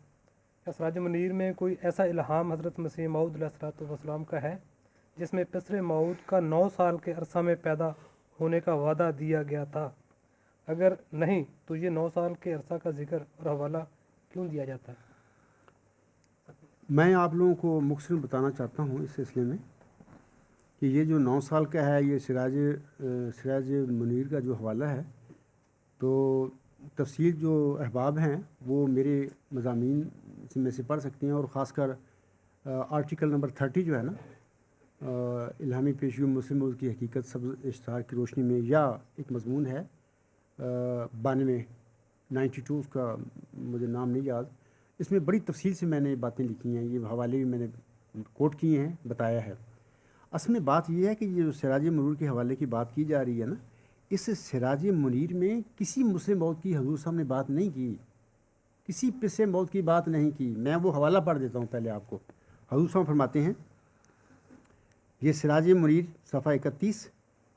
کیا سراج منیر میں کوئی ایسا الہام حضرت مسیح موعود علیہ السلام کا ہے جس میں پسر موعود کا 9 سال کے عرصہ میں پیدا ہونے کا وعدہ دیا گیا تھا؟ اگر نہیں تو یہ 9 سال کے عرصہ کا ذکر اور حوالہ کیوں دیا جاتا ہے؟ میں آپ لوگوں کو مختصر بتانا چاہتا ہوں اس سلسلے میں کہ یہ جو 9 سال کا ہے یہ سراج منیر کا جو حوالہ ہے، تو تفصیل جو احباب ہیں وہ میرے مضامین میں سے پڑھ سکتے ہیں، اور خاص کر آرٹیکل نمبر 30 جو ہے نا، الہامی پیشگی مسلم موعود کی حقیقت سبز اشتہار کی روشنی میں، یا ایک مضمون ہے 92 اس کا مجھے نام نہیں یاد، اس میں بڑی تفصیل سے میں نے باتیں لکھی ہیں، یہ حوالے بھی میں نے کوٹ کیے ہیں، بتایا ہے. اصل میں بات یہ ہے کہ یہ جو سراج منیر کے حوالے کی بات کی جا رہی ہے نا، اس سراج منیر میں کسی مسلم موعود کی حضور صاحب نے بات نہیں کی، کسی پسر موعود کی بات نہیں کی. میں وہ حوالہ پڑھ دیتا ہوں پہلے آپ کو. حضور صاحب فرماتے ہیں، یہ سراج منیر صفحہ 31،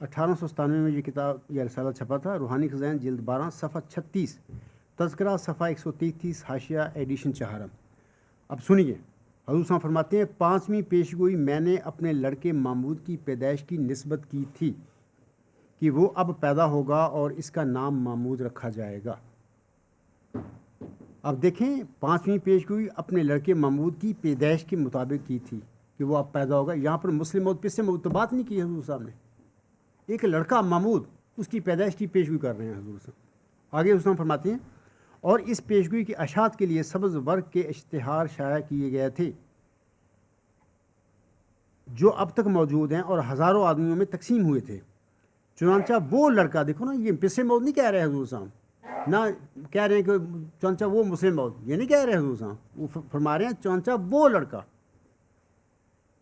1897 میں یہ کتاب یا رسالہ چھپا تھا، روحانی خزائن جلد 12 صفحہ 36، تذکرہ صفحہ 133، حاشیہ ایڈیشن چہارم. اب سنیے، حضور صاحب فرماتے ہیں، 5ویں پیشگوئی میں نے اپنے لڑکے محمود کی پیدائش کی نسبت کی تھی کہ وہ اب پیدا ہوگا اور اس کا نام محمود رکھا جائے گا. اب دیکھیں، 5ویں پیشگوئی اپنے لڑکے محمود کی پیدائش کے مطابق کی تھی کہ وہ اب پیدا ہوگا. یہاں پر مسلم موعود پسر موعود تو بات نہیں کی حضور صاحب نے. ایک لڑکا محمود، اس کی پیدائش کی پیشگوئی کر رہے ہیں حضور صاحب. آگے حضور صاحب فرماتے ہیں، اور اس پیشگوئی کی اشاعت کے لیے سبز ورق کے اشتہار شائع کیے گئے تھے جو اب تک موجود ہیں اور ہزاروں آدمیوں میں تقسیم ہوئے تھے. چنانچہ وہ لڑکا، دیکھو نا، یہ پسر موعود نہیں کہہ رہے حضور صاحب، نہ کہہ رہے ہیں کہ چنانچہ وہ مسلم موعود، یہ نہیں کہہ رہے حضور صاحب. وہ فرما رہے ہیں چنانچہ وہ لڑکا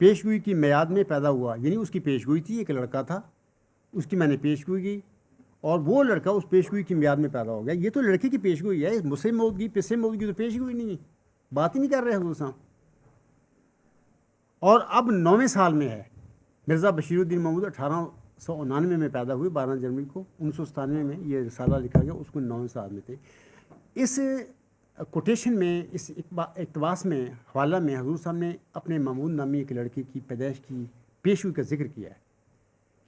پیشگوئی کی میعاد میں پیدا ہوا، یعنی اس کی پیشگوئی تھی، ایک لڑکا تھا، اس کی میں نے پیشگوئی کی، اور وہ لڑکا اس پیشگوئی کی میعاد میں پیدا ہو گیا. یہ تو لڑکے کی پیشگوئی ہے، مسلم موعود کی پسر موعود کی تو پیشگوئی نہیں ہے، بات ہی نہیں کر رہے حضور صاحب. اور اب 9ویں سال میں ہے۔ مرزا بشیر الدین محمود 1899 میں پیدا ہوئے، 12 جنوری کو 1997 میں یہ رسالہ لکھا گیا، اس کو 9ویں سال میں تھے۔ اس کوٹیشن میں، اس اقتباس میں، حوالہ میں حضور صاحب نے اپنے محمود نامی ایک لڑکے کی پیدائش کی پیشگوئی کا ذکر کیا ہے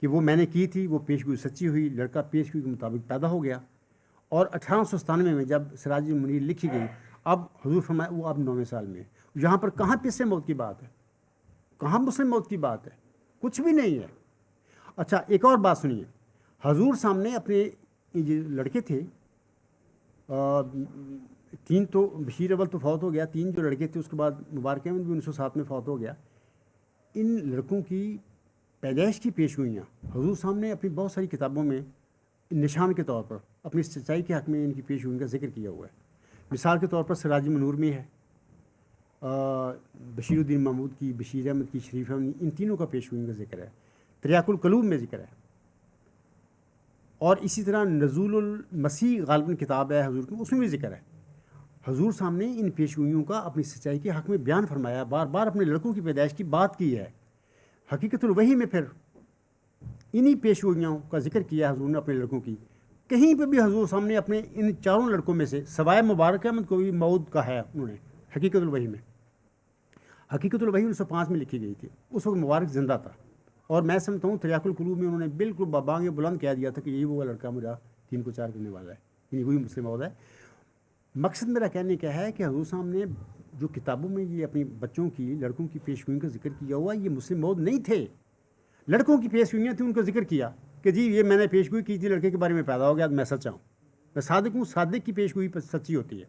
کہ وہ میں نے کی تھی، وہ پیشگوئی سچی ہوئی، لڑکا پیشگوئی کے مطابق پیدا ہو گیا۔ اور 1897 میں جب سراج منیر لکھی گئی، اب حضور فرمایا وہ اب 9ویں سال میں ہے۔ یہاں پر کہاں پس موت کی بات ہے، کہاں مسلم موت کی بات ہے، کچھ بھی نہیں ہے۔ اچھا ایک اور بات سنیے، حضور سامنے اپنے جو لڑکے تھے، 3 تو بشیر اول تو فوت ہو گیا، 3 جو لڑکے تھے اس کے بعد مبارک احمد بھی 1907 میں فوت ہو گیا۔ ان لڑکوں کی پیدائش کی پیشگوئیاں حضور سامنے اپنی بہت ساری کتابوں میں نشان کے طور پر اپنی سچائی کے حق میں ان کی پیشگوئیوں کا ذکر کیا ہوا ہے۔ مثال کے طور پر سراج منور میں ہے، بشیر الدین محمود کی، بشیر احمد کی، شریف احمد، ان تینوں کا پیشگوئیوں کا ذکر ہے، تریاق القلوب میں ذکر ہے، اور اسی طرح نزول المسیح غالباً کتاب ہے حضور کی، اس میں بھی ذکر ہے۔ حضور سامنے ان پیشگوئیوں کا اپنی سچائی کے حق میں بیان فرمایا، بار بار اپنے لڑکوں کی پیدائش کی بات کی ہے۔ حقیقت الوحی میں پھر انہی پیشگوئیوں کا ذکر کیا حضور نے اپنے لڑکوں کی۔ کہیں پہ بھی حضور سامنے اپنے ان 4 لڑکوں میں سے سوائے مبارک احمد کو بھی موت کا ہے انہوں نے حقیقت الوحی میں۔ حقیقت الوحی 1905 میں لکھی گئی تھی، اس وقت مبارک زندہ تھا، اور میں سمجھتا ہوں تریاق القلوب میں انہوں نے بالکل بابانگ بلند کہہ دیا تھا کہ یہی وہ لڑکا میرا 3 کو 4 کرنے والا ہے، یعنی وہی مسلم موت ہے۔ مقصد میرا کہنے کا ہے کہ حضور صاحب نے جو کتابوں میں یہ اپنی بچوں کی، لڑکوں کی پیشگوئیوں کا ذکر کیا ہوا، یہ مسلم موت نہیں تھے، لڑکوں کی پیشگوئیاں تھیں، ان کا ذکر کیا کہ جی یہ میں نے پیشگوئی کی تھی، لڑکے کے بارے میں پیدا ہو گیا، میں سچا ہوں، میں صادق ہوں، صادق کی پیشگوئی پر سچی ہوتی ہے۔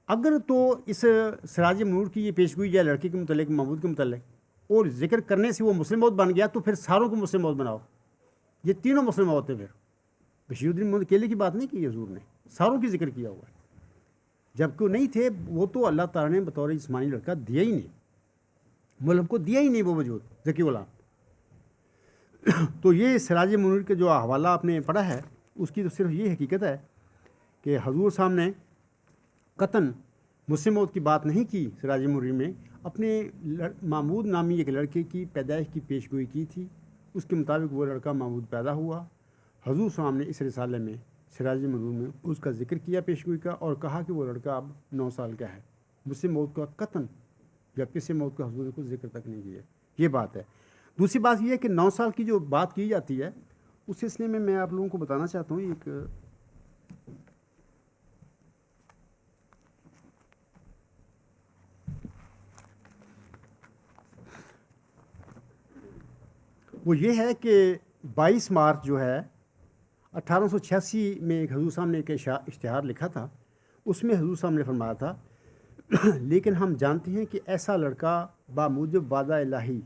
اگر تو اس سراج منور کی یہ پیشگوئی یا لڑکے کے متعلق، محمود کے متعلق، اور ذکر کرنے سے وہ مسلم موت بن گیا، تو پھر ساروں کو مسلم موت بناؤ، یہ تینوں مسلم موت تھے۔ پھر بشیر الدین محمود اکیلے کی بات نہیں کی حضور نے، ساروں کی ذکر کیا ہوا ہے، جب کہ وہ نہیں تھے، وہ تو اللہ تعالیٰ نے بطور جسمانی لڑکا دیا ہی نہیں، ملک کو دیا ہی نہیں وہ وجود ذکی غلام۔ تو یہ سراج منیر کے جو حوالہ آپ نے پڑھا ہے، اس کی تو صرف یہ حقیقت ہے کہ حضور صاحب نے قطعاً مسلم موت کی بات نہیں کی سراج منیر میں، اپنے محمود نامی ایک لڑکے کی پیدائش کی پیشگوئی کی تھی، اس کے مطابق وہ لڑکا محمود پیدا ہوا۔ حضور صاحب نے اس رسالے میں سراج منیر میں اس کا ذکر کیا پیشگوئی کا، اور کہا کہ وہ لڑکا اب 9 سال کا ہے، مسلم موت کا قطعاً یا کسی موت کا حضور نے کچھ ذکر تک نہیں کیا، یہ بات ہے۔ دوسری بات یہ ہے کہ 9 سال کی جو بات کی جاتی ہے، اس سلسلے میں میں آپ لوگوں کو بتانا چاہتا ہوں ایک وہ یہ ہے کہ 22 مارچ جو ہے 1886 میں ایک حضور صاحب نے ایک اشتہار لکھا تھا، اس میں حضور صاحب نے فرمایا تھا لیکن ہم جانتے ہیں کہ ایسا لڑکا باموجب وعدہ الہی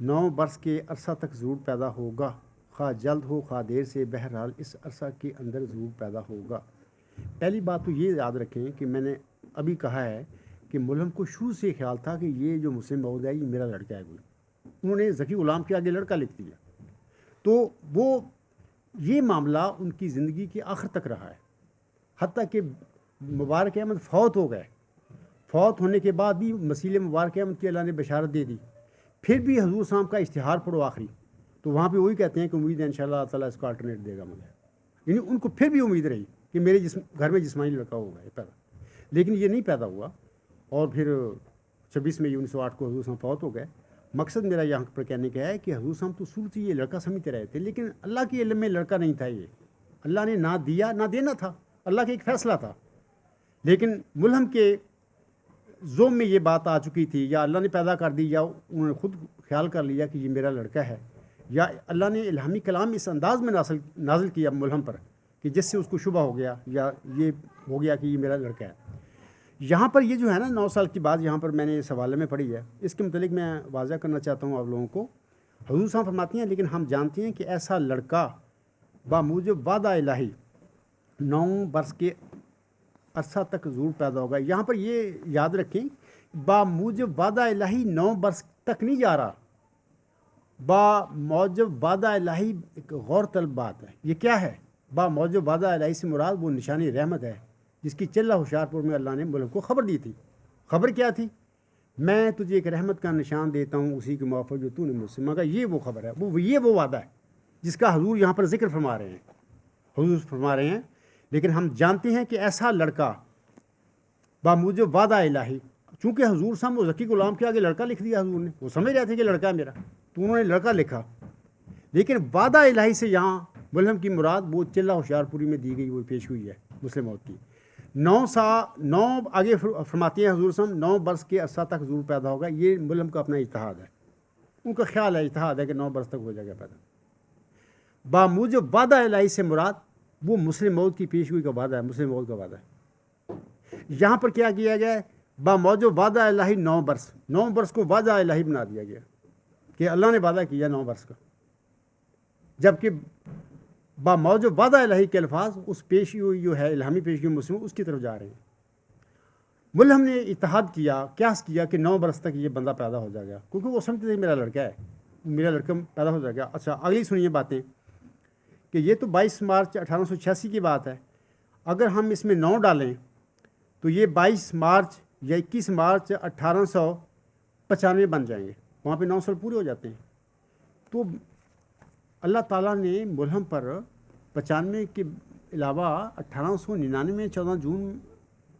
9 برس کے عرصہ تک ضرور پیدا ہوگا، خواہ جلد ہو خواہ دیر سے، بہرحال اس عرصہ کے اندر ضرور پیدا ہوگا۔ پہلی بات تو یہ یاد رکھیں کہ میں نے ابھی کہا ہے کہ ملہم کو شروع سے خیال تھا کہ یہ جو مسلم موعود ہے یہ میرا لڑکا ہے، انہوں نے ذکی غلام کے آگے لڑکا لکھ دیا، تو وہ یہ معاملہ ان کی زندگی کے آخر تک رہا ہے، حتیٰ کہ مبارک احمد فوت ہو گئے، فوت ہونے کے بعد بھی مسیل مبارک احمد کی اللہ نے بشارت دے دی، پھر بھی حضور صاحب کا اشتہار پڑھو آخری، تو وہاں پہ وہی کہتے ہیں کہ امید ہے انشاءاللہ اللہ تعالیٰ اس کو الٹرنیٹ دے گا مجھے، یعنی ان کو پھر بھی امید رہی کہ میرے گھر میں جسمانی لڑکا ہوگا یہ پیدا، لیکن یہ نہیں پیدا ہوا، اور پھر 26 مئی 1908 کو حضور صاحب فوت ہو گئے۔ مقصد میرا یہاں پر کہنے کا ہے کہ حضور صاحب تو صورتی یہ لڑکا سمجھتے رہے تھے، لیکن اللہ کے علم میں لڑکا نہیں تھا، یہ اللہ نے نہ دیا نہ دینا تھا، اللہ کا ایک فیصلہ تھا، لیکن ملہم کے ذوم میں یہ بات آ چکی تھی، یا اللہ نے پیدا کر دی، یا انہوں نے خود خیال کر لیا کہ یہ میرا لڑکا ہے، یا اللہ نے الہامی کلام اس انداز میں نازل کیا ملہم پر کہ جس سے اس کو شبہ ہو گیا، یا یہ ہو گیا کہ یہ میرا لڑکا ہے۔ یہاں پر یہ جو ہے نا 9 سال کی بات یہاں پر میں نے اس حوالے میں پڑھی ہے، اس کے متعلق میں واضح کرنا چاہتا ہوں آپ لوگوں کو۔ حضور صاحب فرماتی ہیں لیکن ہم جانتے ہیں کہ ایسا لڑکا باموجب وعدہ الہی 9 برس کے عرصہ تک ضرور پیدا ہوگا۔ یہاں پر یہ یاد رکھیں، باموجب وعدہ الہی 9 برس تک نہیں جا رہا، باموجب وعدہ الہی ایک غور طلب بات ہے۔ یہ کیا ہے؟ باموجب وعدہ الہی سے مراد وہ نشانی رحمت ہے جس کی چلہ ہوشیار پور میں اللہ نے ملک کو خبر دی تھی۔ خبر کیا تھی میں تجھے ایک رحمت کا نشان دیتا ہوں اسی کے موافق جو تو نے مجھ سے مانگا. یہ وہ خبر ہے, وہ وعدہ ہے جس کا حضور یہاں پر ذکر فرما رہے ہیں. حضور فرما رہے ہیں لیکن ہم جانتے ہیں کہ ایسا لڑکا باموجب وعدہ الہی, چونکہ حضور صاحب و ذکی غلام کے آگے لڑکا لکھ دیا حضور نے, وہ سمجھ رہے تھے کہ لڑکا ہے میرا, تو انہوں نے لڑکا لکھا. لیکن وعدہ الہی سے یہاں ملہم کی مراد وہ چلہ ہوشیار پوری میں دی گئی, وہ پیش ہوئی ہے مسلم موت کی. 9 آگے فرماتی ہیں حضور صاحب 9 برس کے عرصہ تک حضور پیدا ہوگا. یہ ملہم کا اپنا اجتہاد ہے, ان کا خیال ہے, اجتہاد ہے کہ 9 برس تک ہو جائے گا پیدا. باموجب وعدہ الہی سے مراد وہ مسلم موت کی پیش ہوئی کا وعدہ ہے, مسلم موت کا وعدہ ہے. یہاں پر کیا کیا گیا ہے, باموجب وعدہ الہی 9 برس کو وعدہ الہی بنا دیا گیا کہ اللہ نے وعدہ کیا 9 برس کا, جبکہ باموجب وعدہ الہی کے الفاظ اس پیشی ہوئی جو ہے الہامی پیشی ہوئی مسلم اس کی طرف جا رہے ہیں. ملہم نے اتحاد کیا, قیاس کیا کہ 9 برس تک یہ بندہ پیدا ہو جائے گا, کیونکہ وہ سمجھتے تھے میرا لڑکا ہے, میرا لڑکا پیدا ہو جائے گا. اچھا اگلی سنیے باتیں کہ یہ تو 22 مارچ 1886 کی بات ہے. اگر ہم اس میں 9 ڈالیں تو یہ 22 مارچ یا 21 مارچ 1895 بن جائیں گے, وہاں پہ 9 سال پورے ہو جاتے ہیں. تو اللہ تعالیٰ نے ملہم پر 95 کے علاوہ 1899 14 جون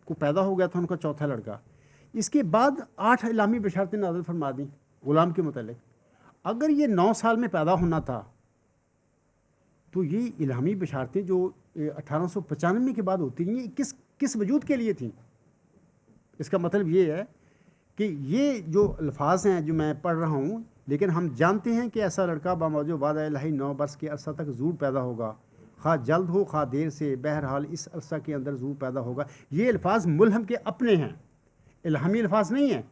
کو پیدا ہو گیا تھا ان کا چوتھا لڑکا. اس کے بعد 8 الہامی بشارتیں نازل فرما دیں غلام کے متعلق. اگر یہ 9 سال میں پیدا ہونا تھا تو یہ الہامی بشارتیں جو 1895 کے بعد ہوتی ہیں یہ کس وجود کے لیے تھیں؟ اس کا مطلب یہ ہے کہ یہ جو الفاظ ہیں جو میں پڑھ رہا ہوں, لیکن ہم جانتے ہیں کہ ایسا لڑکا باموجب وعدہ الہی 9 برس کے عرصہ تک ضرور پیدا ہوگا, خواہ جلد ہو خواہ دیر سے, بہرحال اس عرصہ کے اندر ضرور پیدا ہوگا. یہ الفاظ ملہم کے اپنے ہیں, الہامی الفاظ نہیں ہیں.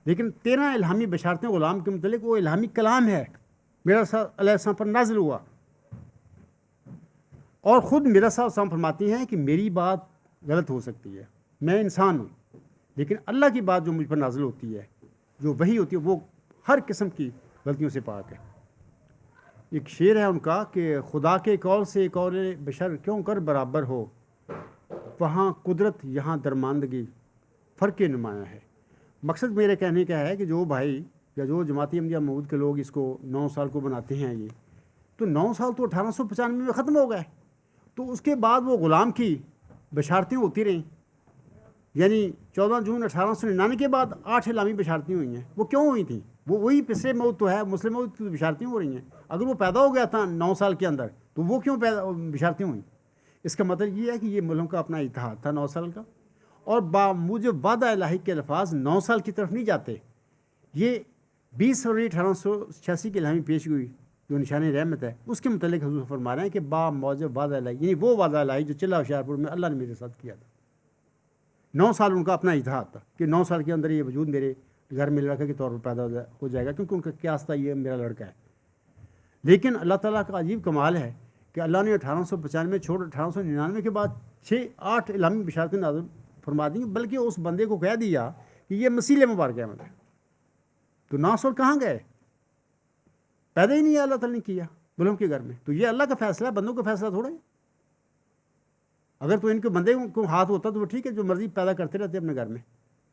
لیکن 13 الہامی بشارتیں غلام کے متعلق وہ الہامی کلام ہے, میرا صاحب علیہ السلام پر نازل ہوا. اور خود میرا صاحب السلام فرماتی ہیں کہ میری بات غلط ہو سکتی ہے, میں انسان ہوں, لیکن اللہ کی بات جو مجھ پر نازل ہوتی ہے, جو وحی ہوتی ہے, وہ ہر قسم کی غلطیوں سے پاک ہے. ایک شعر ہے ان کا کہ خدا کے قول سے قول بشر کیوں کر برابر ہو, وہاں قدرت یہاں درماندگی فرق نمایاں ہے. مقصد میرے کہنے کا ہے کہ جو بھائی یا جو جماعتی احمدیہ مود کے لوگ اس کو 9 سال کو بناتے ہیں, یہ تو 9 سال تو 1895 میں ختم ہو گئے, تو اس کے بعد وہ غلام کی بشارتیں ہوتی رہیں. یعنی 14 جون 1899 کے بعد 8 الہامی بشارتیں ہوئی ہیں. وہ کیوں ہوئی تھیں؟ وہ وہی پسے موت تو ہے, مسلم موت کی بشارتیں ہو رہی ہیں. اگر وہ پیدا ہو گیا تھا 9 سال کے اندر تو وہ کیوں بشارتیں ہوئیں؟ اس کا مطلب یہ ہے کہ یہ ملہم کا اپنا اتحاد تھا 9 سال کا, اور باموجب وعدہ الہی کے الفاظ 9 سال کی طرف نہیں جاتے. یہ 20 فروری 1886 کی الہامی پیش ہوئی جو نشان رحمت ہے, اس کے متعلق حضور فرما رہے ہیں کہ باموجب وعدہ الہی, یعنی وہ وعدہ الہی جو چلہ ہوشیار پور میں اللہ نے میرے ساتھ کیا تھا. 9 سال ان کا اپنا اتحاد تھا کہ 9 سال کے اندر یہ وجود میرے گھر میں لڑکا کے طور پر پیدا ہو جائے گا, کیونکہ ان کا قیاس تھا یہ میرا لڑکا ہے. لیکن اللہ تعالیٰ کا عجیب کمال ہے کہ اللہ نے 1895 چھوڑ 1899 کے بعد 6-8 الہامی بشارتیں نازل فرما دیں, بلکہ اس بندے کو کہہ دیا کہ یہ مسیح مبارک احمد ہے. تو 9 سال کہاں گئے؟ پیدا ہی نہیں ہے اللہ تعالیٰ نے کیا ملہم کے گھر میں. تو یہ اللہ کا فیصلہ ہے, بندوں کا فیصلہ تھوڑا ہے. اگر تو ان کے بندے کو ہاتھ ہوتا تو وہ ٹھیک ہے, جو مرضی پیدا کرتے رہتے اپنے گھر میں.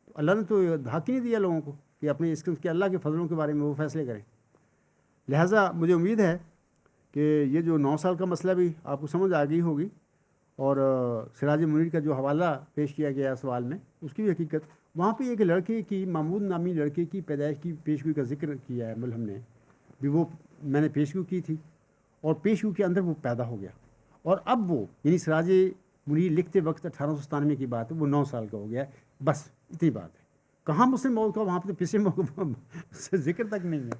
تو اللہ نے تو حق ہی نہیں دیا لوگوں کو کہ اپنے اس کے اللہ کے فضلوں کے بارے میں وہ فیصلے کریں. لہٰذا مجھے امید ہے کہ یہ جو 9 سال کا مسئلہ بھی آپ کو سمجھ آ گئی ہوگی, اور سراج منیر کا جو حوالہ پیش کیا گیا ہے سوال میں, اس کی بھی حقیقت وہاں پہ ایک لڑکے کی, محمود نامی لڑکے کی پیدائش کی پیشگوئی کا ذکر کیا ہے ملہم نے بھی. وہ میں نے پیشگوئی کی تھی اور پیشگوئی کے اندر وہ پیدا ہو گیا, اور اب وہ یعنی سراج منیر لکھتے وقت 1897 کی بات ہے, وہ 9 سال کا ہو گیا ہے. بس اتنی بات ہے. کہاں مسلم موت کا, وہاں پہ تو پسے موت ذکر تک نہیں ہے.